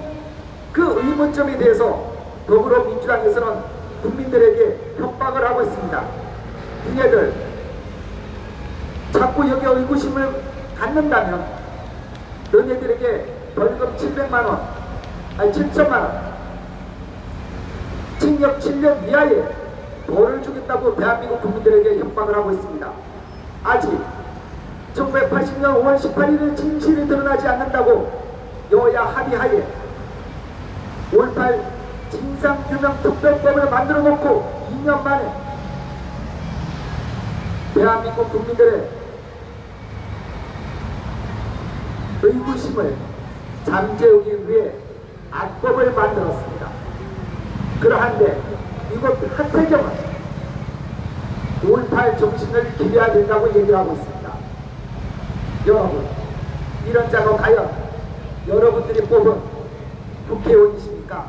그 의문점에 대해서 더불어민주당에서는 국민들에게 협박을 하고 있습니다. 니네들 자꾸 여기 의구심을 갖는다면 너네들에게 벌금 700만원, 아니 7천만원, 징역 7년 이하의 벌을 주겠다고 대한민국 국민들에게 협박을 하고 있습니다. 아직 1980년 5월 18일의 진실이 드러나지 않는다고 여야 합의하에 5.18 진상규명특별법을 만들어 놓고 2년 만에 대한민국 국민들의 의구심을 잠재우기 위해 악법을 만들었습니다. 그러한데 이곳 하태경은 5.18 정신을 기려야 된다고 얘기를 하고 있습니다. 여러분, 이런 자가 과연 여러분들이 뽑은 국회의원이십니까?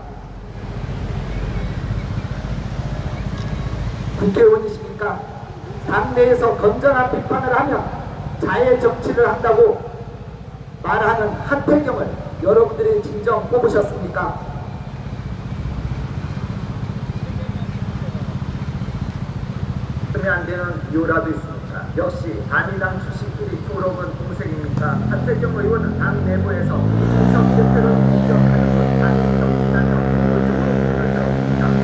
국회의원이십니까? 당내에서 건전한 비판을 하며 자해 정치를 한다고 말하는 하태경을 여러분들이 진정 뽑으셨습니까? 마음에 안 드는 이유라도 있습니까? 역시 단일당 출신끼리 토록은 공색입니까? 하태경 의원은 당 내부에서 이준석 대표를 공격하는 것 단일 정치라며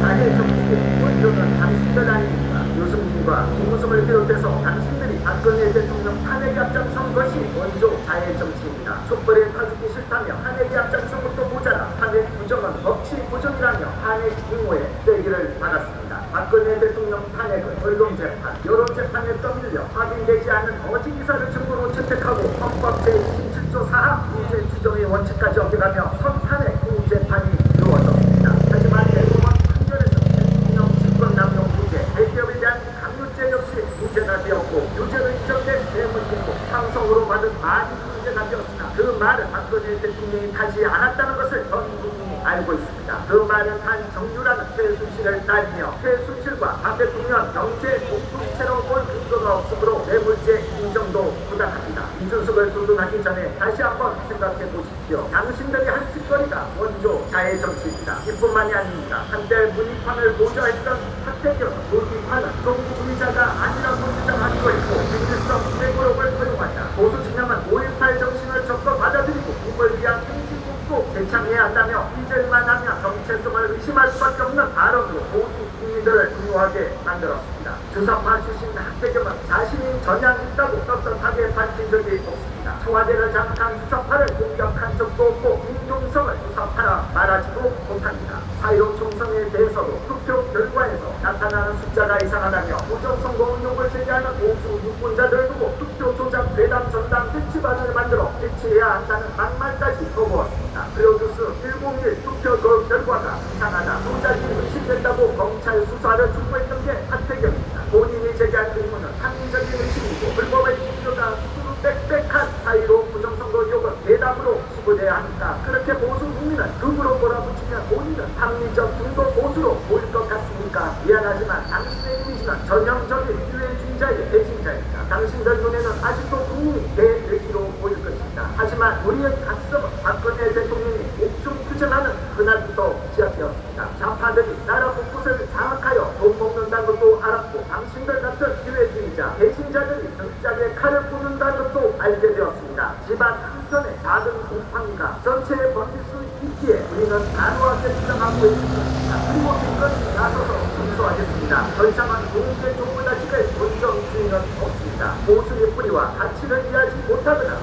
자해 정치의 원조는 당신들 아닙니까? 유승민과 김무성을 비롯해서 당신들이 박근혜 대통령 탄핵에 앞장선 것이 원조 자해 정치입니다. 촛불에 타주기 싫다며 탄핵에 앞장선 것도 모자라 탄핵 부정은 법치 부정이라며 탄핵 옹호에 세기를 받았습니다. 박근혜 대통령 탄핵은 언론재판, 여론재판에 떠밀려 확인되지 않은 거짓 기사를 증거로 채택하고 헌법 제27조 4항 무죄 추정의 원칙까지 어겨가며 선탄핵 공재판이 이루어졌습니다. 하지만 대법원 판결에서 대통령 직권남용 무죄, 대기업에 대한 강요죄 역시 무죄가 되었고 유죄로 인정된 뇌물공고, 상성으로 받은 많이 문제가 되었으나 그 말은 박근혜 대통령이 타지 않았다는 것을 전 국민이 알고 있습니다. 그 말은 단 정유라는 최순실을 따지며 최순실과 박 대통령 경제 공동체로 볼 근거가 없으므로 뇌물죄 인정도 부당합니다. 이준석을 두둔하기 전에 다시 한번 생각해 보십시오. 당신들이 한 짓거리가 원조 자해 정치입니다. 이뿐만이 아닙니다. 한때 문희판을 보좌했던 하태경 문희판은 동주의자가 아니라고 주장하기도 했고 민주성 회고록을 허용하자 보수 진영은 5.18 정신을 적극 받아들이고 이걸 위한 행진국도 재창해야 한다며 잊을만 하면 정체성을 의심할 수밖에 없는 발언으로 보수 국민들을 분노하게 만들었습니다. 주사파 출신 하태경은 자신이 전향했다고 떳떳하게 밝힌 적이 없습니다. 청와대를 장악한 주사파를 공격한 적도 없고 김종성을 주사파라 말하지도 못합니다. 4.15 총선에 대해서도 투표 결과에서 나타나는 숫자가 이상하다며 부정선거 의혹을 제기하는 보수 유권자들을 두고 투표 조작 괴담 전담 대치반을 만들어 대치해야 한다는 막말까지 거부었습니다. 프로듀스 101 투표 결과가 이상하다, 조작이 의심된다고 검찰 수사를 주구했던 게 하태경입니다. 본인이 제기한 의문은 합리적인 의심이고 불법의 투표가 빽빽한 사이로 부정선거 의혹은 대답으로 치부돼야 하니까 그렇게 보수 국민은 극으로 몰아붙이면 본인은 합리적 중도 보수로 보일 것 같습니까? 미안하지만 당신의 이미지는 전형적인 기회주의자의 배신자입니다. 당신들 눈에는 아직도 국민이 대외기로 보일 것입니다. 하지만 우리의 가슴은 박근혜 대통령이 옥중 투쟁하는 그날부터 시작되었습니다. 좌파들이 나라 곳곳을 장악하여 돈 먹는다는 것도 알았고 당신들 같은 기회주의자 배신자들이 등짝에 칼을 꽂는다는 것도 알게 되었습니다. 집안 한켠에 작은 곰팡이가 전체에 번질 수 있기에 우리는 단호하게 주장하고 있습니다. 그리고 끝까지 나서서 준수하겠습니다. 더 이상은 공개 조문하시길 본정 주의는 없습니다. 보수의 뿌리와 가치를 이해하지 못하거나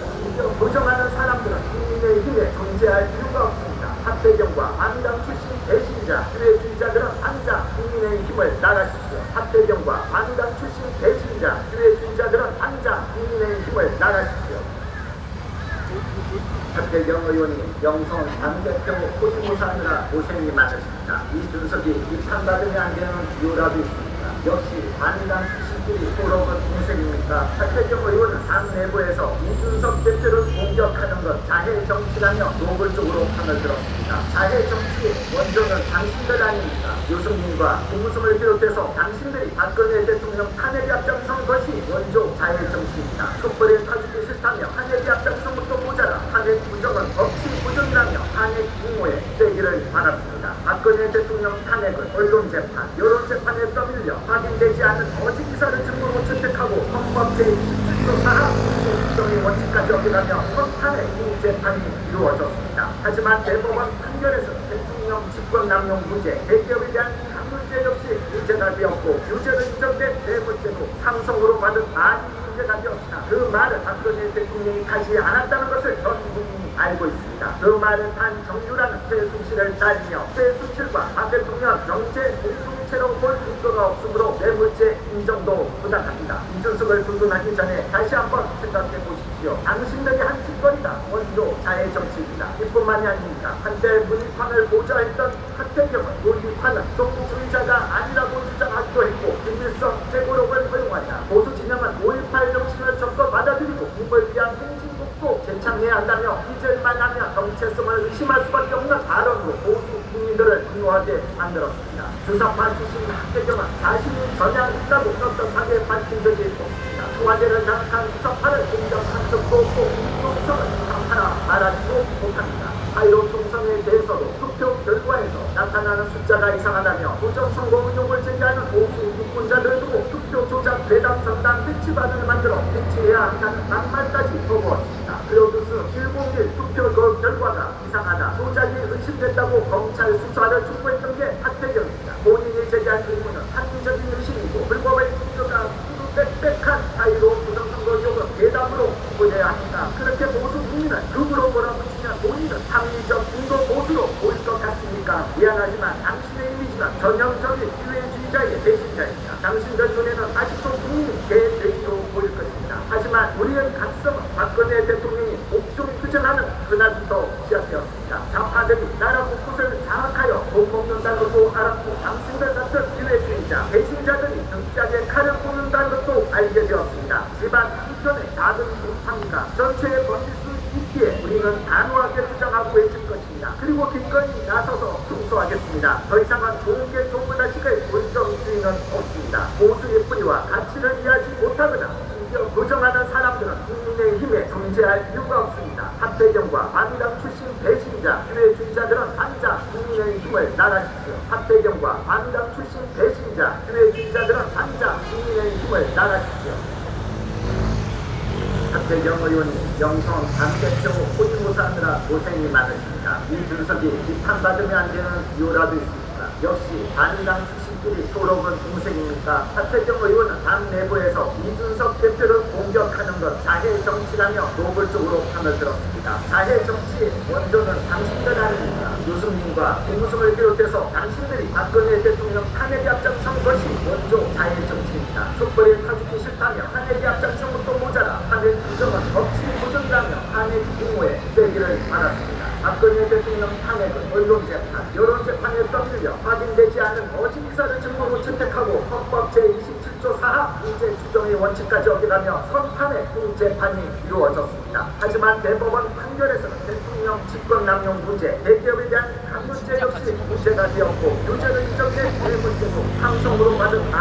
부정하는 사람들은 국민의힘에 존재할 이유가 없습니다. 하태경과 반당 출신 배신자, 기회주의자들은 당장 국민의힘을 나가십시오. 하태경과 반당 출신 배신자, 기회주의자들은 당장 국민의힘을 나가십시오. 하태경 의원이 영성 당대표 호위무사하느라 고생이 많으십니다. 이준석이 비판받으면 안 되는 이유라도 있습니다. 역시 반당 출신끼리 토록은 공색입니까? 하태경 의원은 당 내부에서 이준석 대표를 공격하는 것 자해 정치라며 노골적으로 판을 들었습니다. 자해 정치의 원조는 당신들 아닙니까? 유승민과 김무성을 비롯해서 당신들이 박근혜 대통령 탄핵에 앞장선 것이 원조 자해 정치입니다. 촛불에 타주기 싫다며 탄핵에 앞장선 것도 모자라 탄핵 부정은 법치 부정이라며 탄핵 옹호에 세기를 받았습니다. 박근혜 대통령 탄핵은 언론재판, 여론재판에 떠밀려 확인되지 않은 거짓 기사를 증거로 채택하고 헌법 제27조 4항 무죄 추정의 원칙까지 어겨가며 선탄핵 공재판이 이루어졌습니다. 하지만 대법원 판결에서 대통령 직권남용 무죄, 대기업에 대한 강요죄 역시 무죄가 되었고 유죄로 인정된 뇌물죄도 상성으로 받은 많이 문제가 되었으나 그 말은 박근혜 대통령이 타지 않았다는 것을 전 국민이 알고 있습니다. 그 말은 단 정유라는 최순실을 따지며 최순실과 박 대통령 경제 공동체로 볼 근거가 없으므로 뇌물죄 인정도 부당합니다. 이준석을 두둔하기 전에 다시 한번 생각해 보십시오. 당신들이 한 짓거리가 원조 자해 정치입니다. 이뿐만이 아닙니다. 한때 문희판을 보좌했던 하태경은 문희판은 동주의자가 아니라고 주장하기도 했고 김일성 회고록을 허용하자 보수 진영은 5.18 정신을 적극 받아들이고 이걸 위한 행진국도 재창해야 한다며 잊을만 하면 정체성을 의심할 수밖에 없는 발언으로 보수 국민들을 분노하게 만들었습니다. 주사파 출신 하태경은 자신이 전향했다고 떳떳하게 밝힌 적이 없습니다. 청와대를 장악한 주사파를 공격한 적도 없고 김종성은 주사파라 말하지도 못합니다. 4.15 총선에 대해서도 투표 결과에서 나타나는 숫자가 이상하다며 부정선거 의혹을 제기하는 보수 유권자들 두고 투표 조작 괴담 전당 배치반을 만들어 배치해야 한다는 막말까지 거부었습니다. 플로두스 101 투표 그 결과가 이상하다, 조작이 의심됐다고 검찰 수사를 촉구했던 게 하태경입니다. 본인이 제기한 의문은 합리적인 의심이고 불법의 증거가 빽빽한 사이로 부정선거 의혹은 괴담으로 보여야 한다. 그렇게 보수 국민은 극으로 몰아붙이면 본인은 합리적 인도 보수로 보일 것 같습니까? 미안하지만 당신의 이미지는 전형적인 기회주의자의 배신자입니다. 당신들 눈에는 아직도 국민이 개돼지로 보일 것입니다. 하지만 우리의 가슴은 박근혜 대통령이 옥중 투쟁하는 그날부터 시작되었습니다. 좌파들이 나라 곳곳을 장악하여 돈 먹는다는 것도 알았고, 당신들 같은 기회주의자 배신자들이 등짝에 칼을 꽂는다는 것도 알게 되었습니다. 집안 한편의 작은 공파가 전체에 번질 수 있기에 우리는 단호하게 주장하고 외칠 것입니다. 그리고 기꺼이 나서서 승소하겠습니다. 더 이상은 좋은 게 좋보다식의 본정주의는 없습니다. 보수의 뿌리와 가치를 이해하지 못하거나 심지어 부정하는 사람들은 국민의힘에 존재할 이유가 없습니다. 하태경과 바비당 출신 배신자 기회주의자들은 당장 국민의힘을 나가십시오. 하태경과 바비당 출신 배신자 기회주의자들은 당장 국민의힘을 나가십시오. 하태경 의원이 영성 당대표 호위무사하느라 고생이 많으십니다. 이준석이 비판받으면 안 되는 이유라도 있습니다. 역시 반당 출신끼리 서로는 동생입니까? 하태경 의원은 당 내부에서 이준석 대표를 공격하는 것 자해 정치라며 노골적으로 편을 들었습니다. 자해 정치의 원조는 당신들 아닙니까? 유승민과 김무성을 비롯해서 당신들이 박근혜 대통령 탄핵에 앞장선 것이 원조 자해 정치입니다. 촛불에 타죽기 싫다며 탄핵에 앞장선 것도 모자라 탄핵 규정은 법치 무정이라며 탄핵 공모에 되기를 바랐습니다. 박근혜 대통령 탄핵은 언론재판, 여론재판에 떠밀려 확인되지 않은 거짓 기사를 증거로 채택하고 헌법 제27조 4하 무죄 추정의 원칙까지 어기라며 선탄핵 재판이 이루어졌습니다. 하지만 대법원 판결에서는 대통령 직권남용 무죄, 대기업에 대한 강요죄 역시 무죄가 되었고, 유죄를 인정된 뇌물죄도 항소으로 받은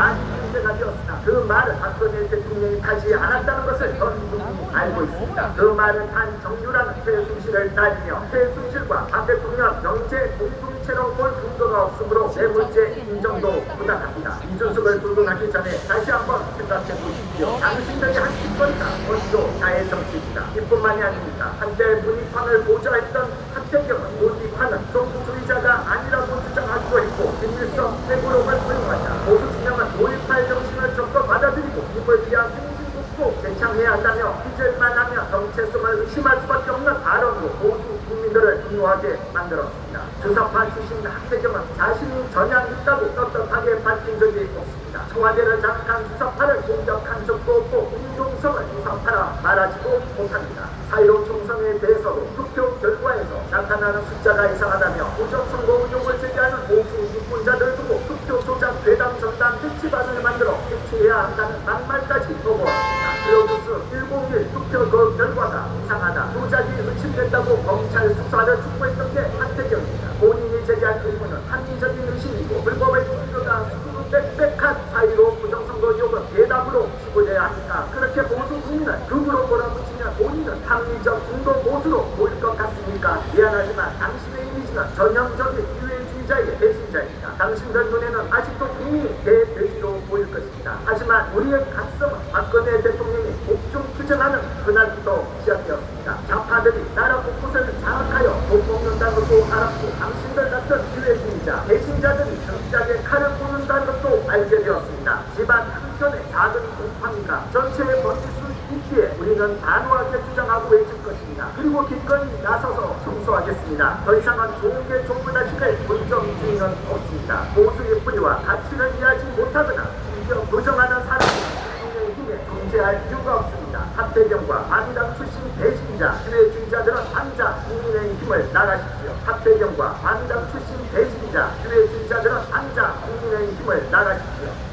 문제가 되었으나 그 말을 박근혜 대통령이 하지 않았다는 것을 전 국민이 알고 있습니다. 그 말은 한 정유라는 최순실을 따지며 최순실과 박 대통령 경제 공동체로 볼 근거가 없으므로 뇌물죄 인정도 부당합니다. 이준석을 두둔하기 전에 다시 한번 생각해 보십시오. 당신들이 한 짓거리가 먼저 자해 정치입니다. 이뿐만이 아닙니다. 한때 문희판을 보좌했던 하태경은 문희판은 정부주의자가 아니라고 주장하기도 했고, 김일성 회고록을 허용하자 보수 진영은 노이팔 정신을 적극 받아들이고 입을 비하 승진국고 재창해야 한다며 빚을만 하며 정체성을 의심할 수밖에 없는 발언으로 모두 국민들을 분노하게 만들었습니다. 주사파 출신 하태경은 자신이 전향 있다고 떳떳하게 밝힌 적이 없습니다. 청와대를 장악한 주사파를 공격한 적도 없고 임종성을 주사파라 말하지도 못합니다. 4.15 총선에 대해서도 투표 결과에서 나타나는 숫자가 이상하다며 부정선거 의혹을 제기하는 보수 유권자들 두고 투표 조작 괴담 전당 배치반을 만들어 배치해야 한다는 막말까지 거부했습니다. 플로두스 101 투표 그 결과가 이상하다, 조작이 의심됐다고 검찰 수사를 촉구했던 게 하태경입니다. 본인이 제기한 의문은 합리적인 의심이고 불법의 증거가 빽빽한 사이로 부정선거 의혹은 괴담으로 치부돼야 합니까? 그렇게 보수 국민은 극으로 몰아붙이면 본인은 합리적 중도 보수로 보일 것 같습니까? 미안하지만 당신의 이미지는 전형적인 기회주의자의 배신자입니다. 당신들 눈에는 아직도 국민이 개돼지로 보일 것입니다. 하지만 우리의 가슴은 박근혜 대통령이 옥중 투쟁하는 그날부터 시작되었습니다. 좌파들이 나라 곳곳을 장악하여 돈 먹는다는 것도 알았고, 당신들 같은 기회주의자 배신자들이 등짝에 칼을 꽂는다는 것도 알게 되었습니다. 집안 한편의 작은 공파가 전체에 번질 수 있기에 우리는 단호하게 주장하고 외칠 것입니다. 그리고 기꺼이 나서서 승소하겠습니다. 더 이상은 좋은 게 좋보다식의 본정주의는 없습니다. 보수의 뿌리와 가치를 이해하지 못하거나 심지어 부정하는 사람들은 국민의힘에 존재할 이유가 없습니다. 하태경과 바비당 출신 배신자 기회주의자들은 당장 국민의힘을 나가십시오. 하태경과 바비당 출신 배신자 기회주의자들은 당장 국민의힘을 나가십시오.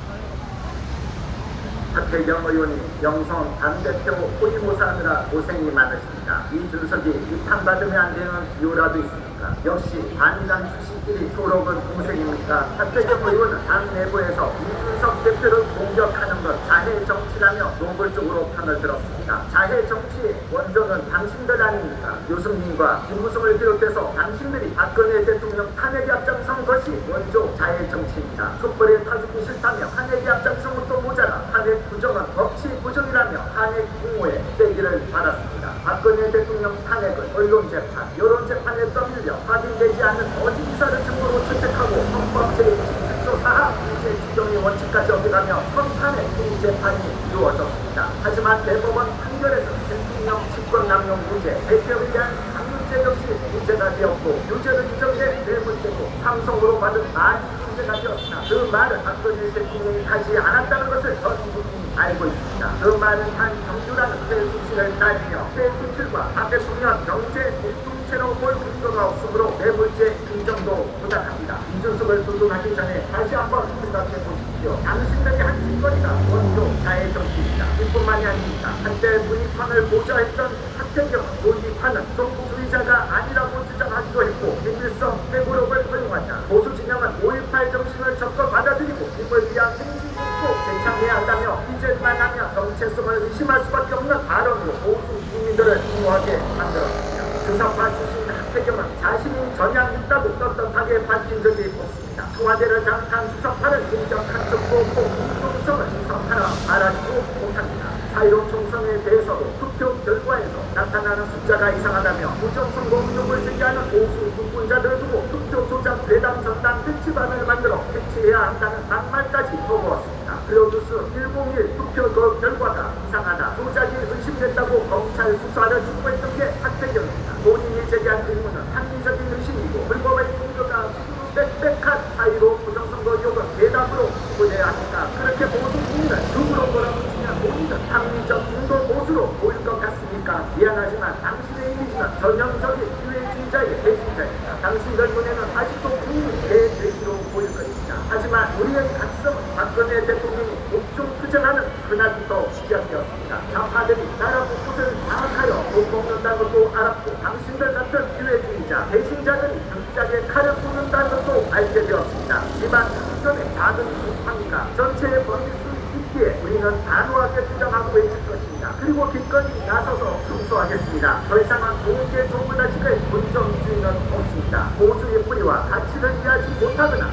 하태경 의원이 영성 당대표 호위무사하느라 고생이 많으십니다. 이준석이 비판받으면 안 되는 이유라도 있습니까? 역시 반당 출신끼리 서로는 동생입니까? 하태경 의원은 당 내부에서 이준석 대표를 공격하는 것 자해 정치라며 노골적으로 편을 들었습니다. 자해 정치의 원조는 당신들 아닙니까? 유승민과 김무성을 비롯해서 당신들이 박근혜 대통령 탄핵에 앞장선 것이 원조 자해 정치입니다. 촛불에 타죽기 싫다며 탄핵에 앞장선 것도 모자라 탄핵 부정은 법치 부정이라며 탄핵 공호에 세기를 받았습니다. 박근혜 대통령 탄핵은 언론재판, 여론재판에 떠밀려 확인되지 않는 거짓 기사를 증거로 채택하고 헌법 제27조 4하 무죄 추정의 원칙까지 어겨가며 선탄핵 재판이 이루어졌습니다. 하지만 대법원 판결에서 대통령 직권남용 무죄, 대표에 대한 강요죄 역시 무죄가 되었고 유죄를 인정해 뇌물죄고 삼성으로 받은 많이 문제가 되었으나 그 말은 박근혜 대통령이 하지 않았다는 것을 전 국민이 알고 있습니다. 그 말은 한 정유라는 뇌수신을 따지며 뇌수출과 박 대통령 경제 공동체로 볼 근거가 없으므로 뇌물죄 인정도 부탁합니다. 이준석을 두둔하기 전에 다시 한번 생각해 보십시오. 당신들이 한 짓거리가 원조 자의 정치입니다. 이뿐만이 아닙니다. 한때 문희판을 보좌했던 하태경은 문희판은 정부주의자가 아니라고 주장하기도 했고 김일성 회고록을 허용하자 보수 진영은 5.18 정신을 적극 받아들이고 힘을 위한 행진국도 대창해야 한다며 이제만 하면 정체성을 의심할 수밖에 없는 발언으로 보수 국민들을 옹호하게 만들었습니다. 주사파 출신 하태경은 자신이 전향했다고 떳떳하게 밝힌 적이 없습니다. 청와대를 장악한 수사파는 인정한 적도 없고 공정성을 수사파라 말하지도 못합니다. 4.15 총선에 대해서도 투표 결과에서 나타나는 숫자가 이상하다며 부정선거 운동을 제기하는 보수 유권자들을 두고 투표 조작 괴담 전단 패치반을 만들어 패치해야 한다는 막말까지 퍼부었습니다. 플로두스 101 투표 결과가 이상하다, 조작이 의심됐다고 검찰 수사를 주고했던 게 하태경입니다. 본인이 제기한 의문은 합리적인 의심이고 불법의 근거가 빽빽한 4.15 부정선거 의혹은 괴담으로 구분해야 합니까? 그렇게 모든 국민을 누구로 몰아붙이냐 본인은 합리적 중도 보수로 보일 것 같습니까? 미안하지만 당신의 이미지는 전형적인 기회주의자의 배신자입니다. 당신들 눈에는 아직도 국민이 대돼지로 보일 것입니다. 하지만 우리의 가치성은 박근혜 대통령이 옥중 투쟁하는 그날부터 시작되었습니다. 좌파들이 나라 곳곳을 장악하여 돈 먹는다는 것도 알았고 당신들 같은 기회주의자 배신자들이 극작에 칼을 꽂는다는 것도 알게 되었습니다. 하지만 당선의 작은 국방과 전체에 번질 수 있기에 우리는 단호하게 주장하고 외칠 것입니다. 그리고 기꺼이 나서서 승소하겠습니다. 더 이상은 공개 조문아직의 본정주의는 없습니다. 보수의 뿌리와 가치를 이해하지 못하거나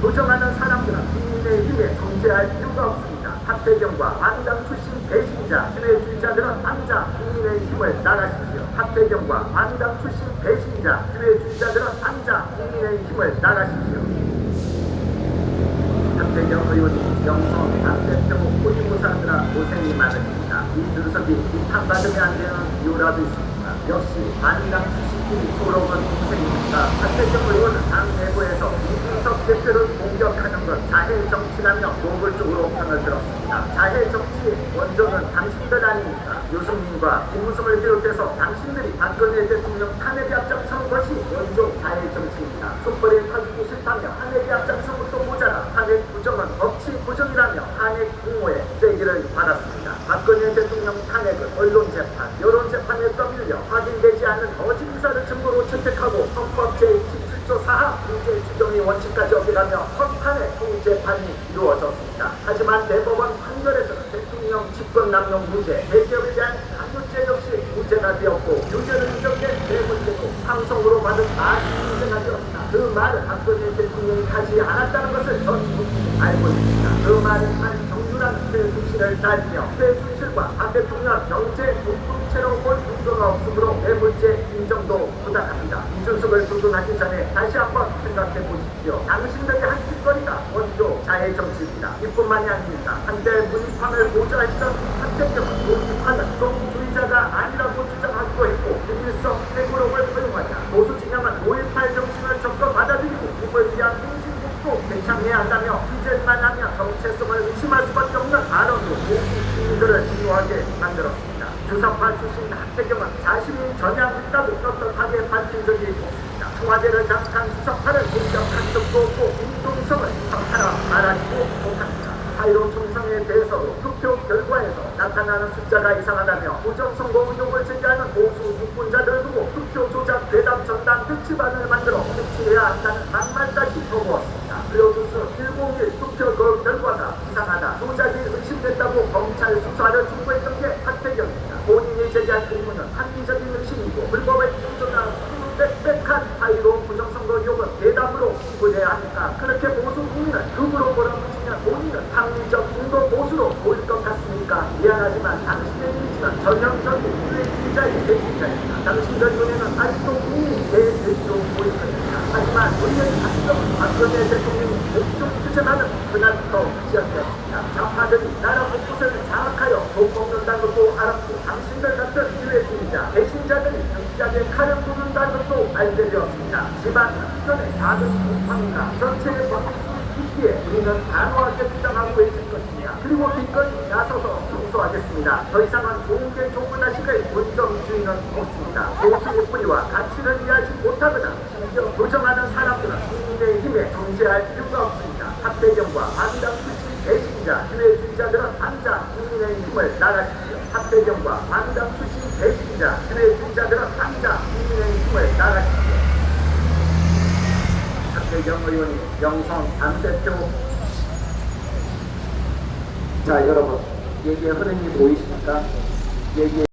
부정하는 사람들은 국민의힘에 존재할 이유가 없습니다. 하태경과 반당 출신 배신자 기회주의자들은 당장 국민의힘을 나가십시오. 하태경과 반당 출신 배신자 기회주의자들은 당장 국민의힘을 나가십시오. 하태경 의원이 영성 당대표 호위무사하느라 고생이 많으십니다. 이준석이 비판받으면 안 되는 이유라도 있습니다. 역시 반당 출신끼리 서로 건 동생입니다. 하태경 의원은 당 내부에서 이준석 대표를 공격하는 것 자해 정치라며 노골적으로 편을 들었습니다. 자해 정치의 원조는 당신들 아닙니까? 유승민과 김무성을 비롯해서 당신들이 박근혜 대통령 탄핵에 앞장선 것이 원조 자해 정치입니다. 촛불에 터지기 싫다며 탄핵에 앞장선 것도 모자라 탄핵 부정은 법치 부정이라며 탄핵 공호에 세기를 받았습니다. 박근혜 대통령 탄핵은 언론재판, 여론재판에 떠밀려 확인되지 않는 거짓 기사를 증거로 채택하고 헌법 제27조 4하 무죄 추정의 원칙까지 어겨가며 헌탄핵 재판이 이루어졌습니다. 하지만 대법원 판결에서는 대통령 직권남용 무죄, 대기업에 대한 강요죄 역시 무죄가 되었고 유죄를 인정된 뇌물죄도 삼성으로 받은 많이 문제가 되었다. 그 말은 박근혜 대통령이 하지 않았다는 것을 전 국민이 알고 있습니다. 그 말은 한 정유라는 뇌수신을 따지며 뇌수실과 박 대통령 경제 공동체로 볼 근거가 없으므로 뇌물죄 인정도 부탁합니다. 이준석을 두둔하기 전에 다시 한번 생각해 보십시오. 당신들이 한 짓거리가 원조 자해 정치입니다. 이뿐만이 아닙니다. 한때 문희판을 보좌했던 하태경은 문희판은 정부주의자가 아니라고 주장하기도 했고 김일성 회고록을 허용하자 보수 진영은 5.18 정신을 적극 받아들이고 힘을 위한 행진국도 대창해야 한다며 이제만 하면 정체성을 의심할 수밖에 없는 발언으로 모든 국민들을 중요하게 만들었습니다. 주사파 출신 하태경은 자신이 전향했다고 떳떳하게 밝힌 적이 없습니다. 청와대를 장악한 수사파를 공격한 적도 없고 공정성을 수사파라 말하지도 못합니다. 4.15 총선에 대해서도 투표 결과에서 나타나는 숫자가 이상하다며 부정선거 의혹을 제기하는 보수 유권자들을 두고 투표 조작 괴담 전단 패치반을 만들어 패치해야 한다는 막말까지 퍼부었습니다. 플로두스 101 투표 결과가 이상하다, 조작이 의심됐다고 검찰 수사를 주고했던 게 하태경입니다. 본인이 제기한 의문은 합리적인 의심이고 불법의 근거가 빽빽한 4.15 부정선거 의혹은 괴담으로 구분해야 합니까? 그렇게 보수 국민을 극으로 몰아붙이면 본인은 합리적 중도 보수로 보일 것 그러니까 미안하지만 당신의 이미지는 전형적인 유해주의자의 배신자입니다. 당신들 눈에는 아직도 국민이 대대로 보일 것입니다. 하지만 우리는 가끔 박근혜 대통령이 목숨 투쟁하는 그날부터 시작되었습니다. 좌파들이 나라 곳곳을 장악하여 돈 먹는다는 것도 알았고 당신들 같은 유해주의자 배신자들이 정치자의 칼을 쏘는다는 것도 알게 되었습니다. 집안 한편의 작은 공방이나 전체의 방식을 있기에 우리는 단호하게 주장하고 있을 것입니다. 그리고 기꺼이 나서서 용서하겠습니다. 더 이상은 좋은 조문하시의 본정주의는 없습니다. 도시의 뿌리와 가치를 이해하지 못하거나 심지어 조정하는 사람들은 국민의힘에 존재할 이유가 없습니다. 학대경과 반당 출신 배신자 유해주의자들은 당장 국민의힘을 나가십시오. 학대경과 반당 출신 배신자 유해주의자들은 당장 국민의힘을 나가십시오. 박대경 의원이 영성 당대표. 자, 여러분, 얘기의 흐름이 보이십니까? 얘기의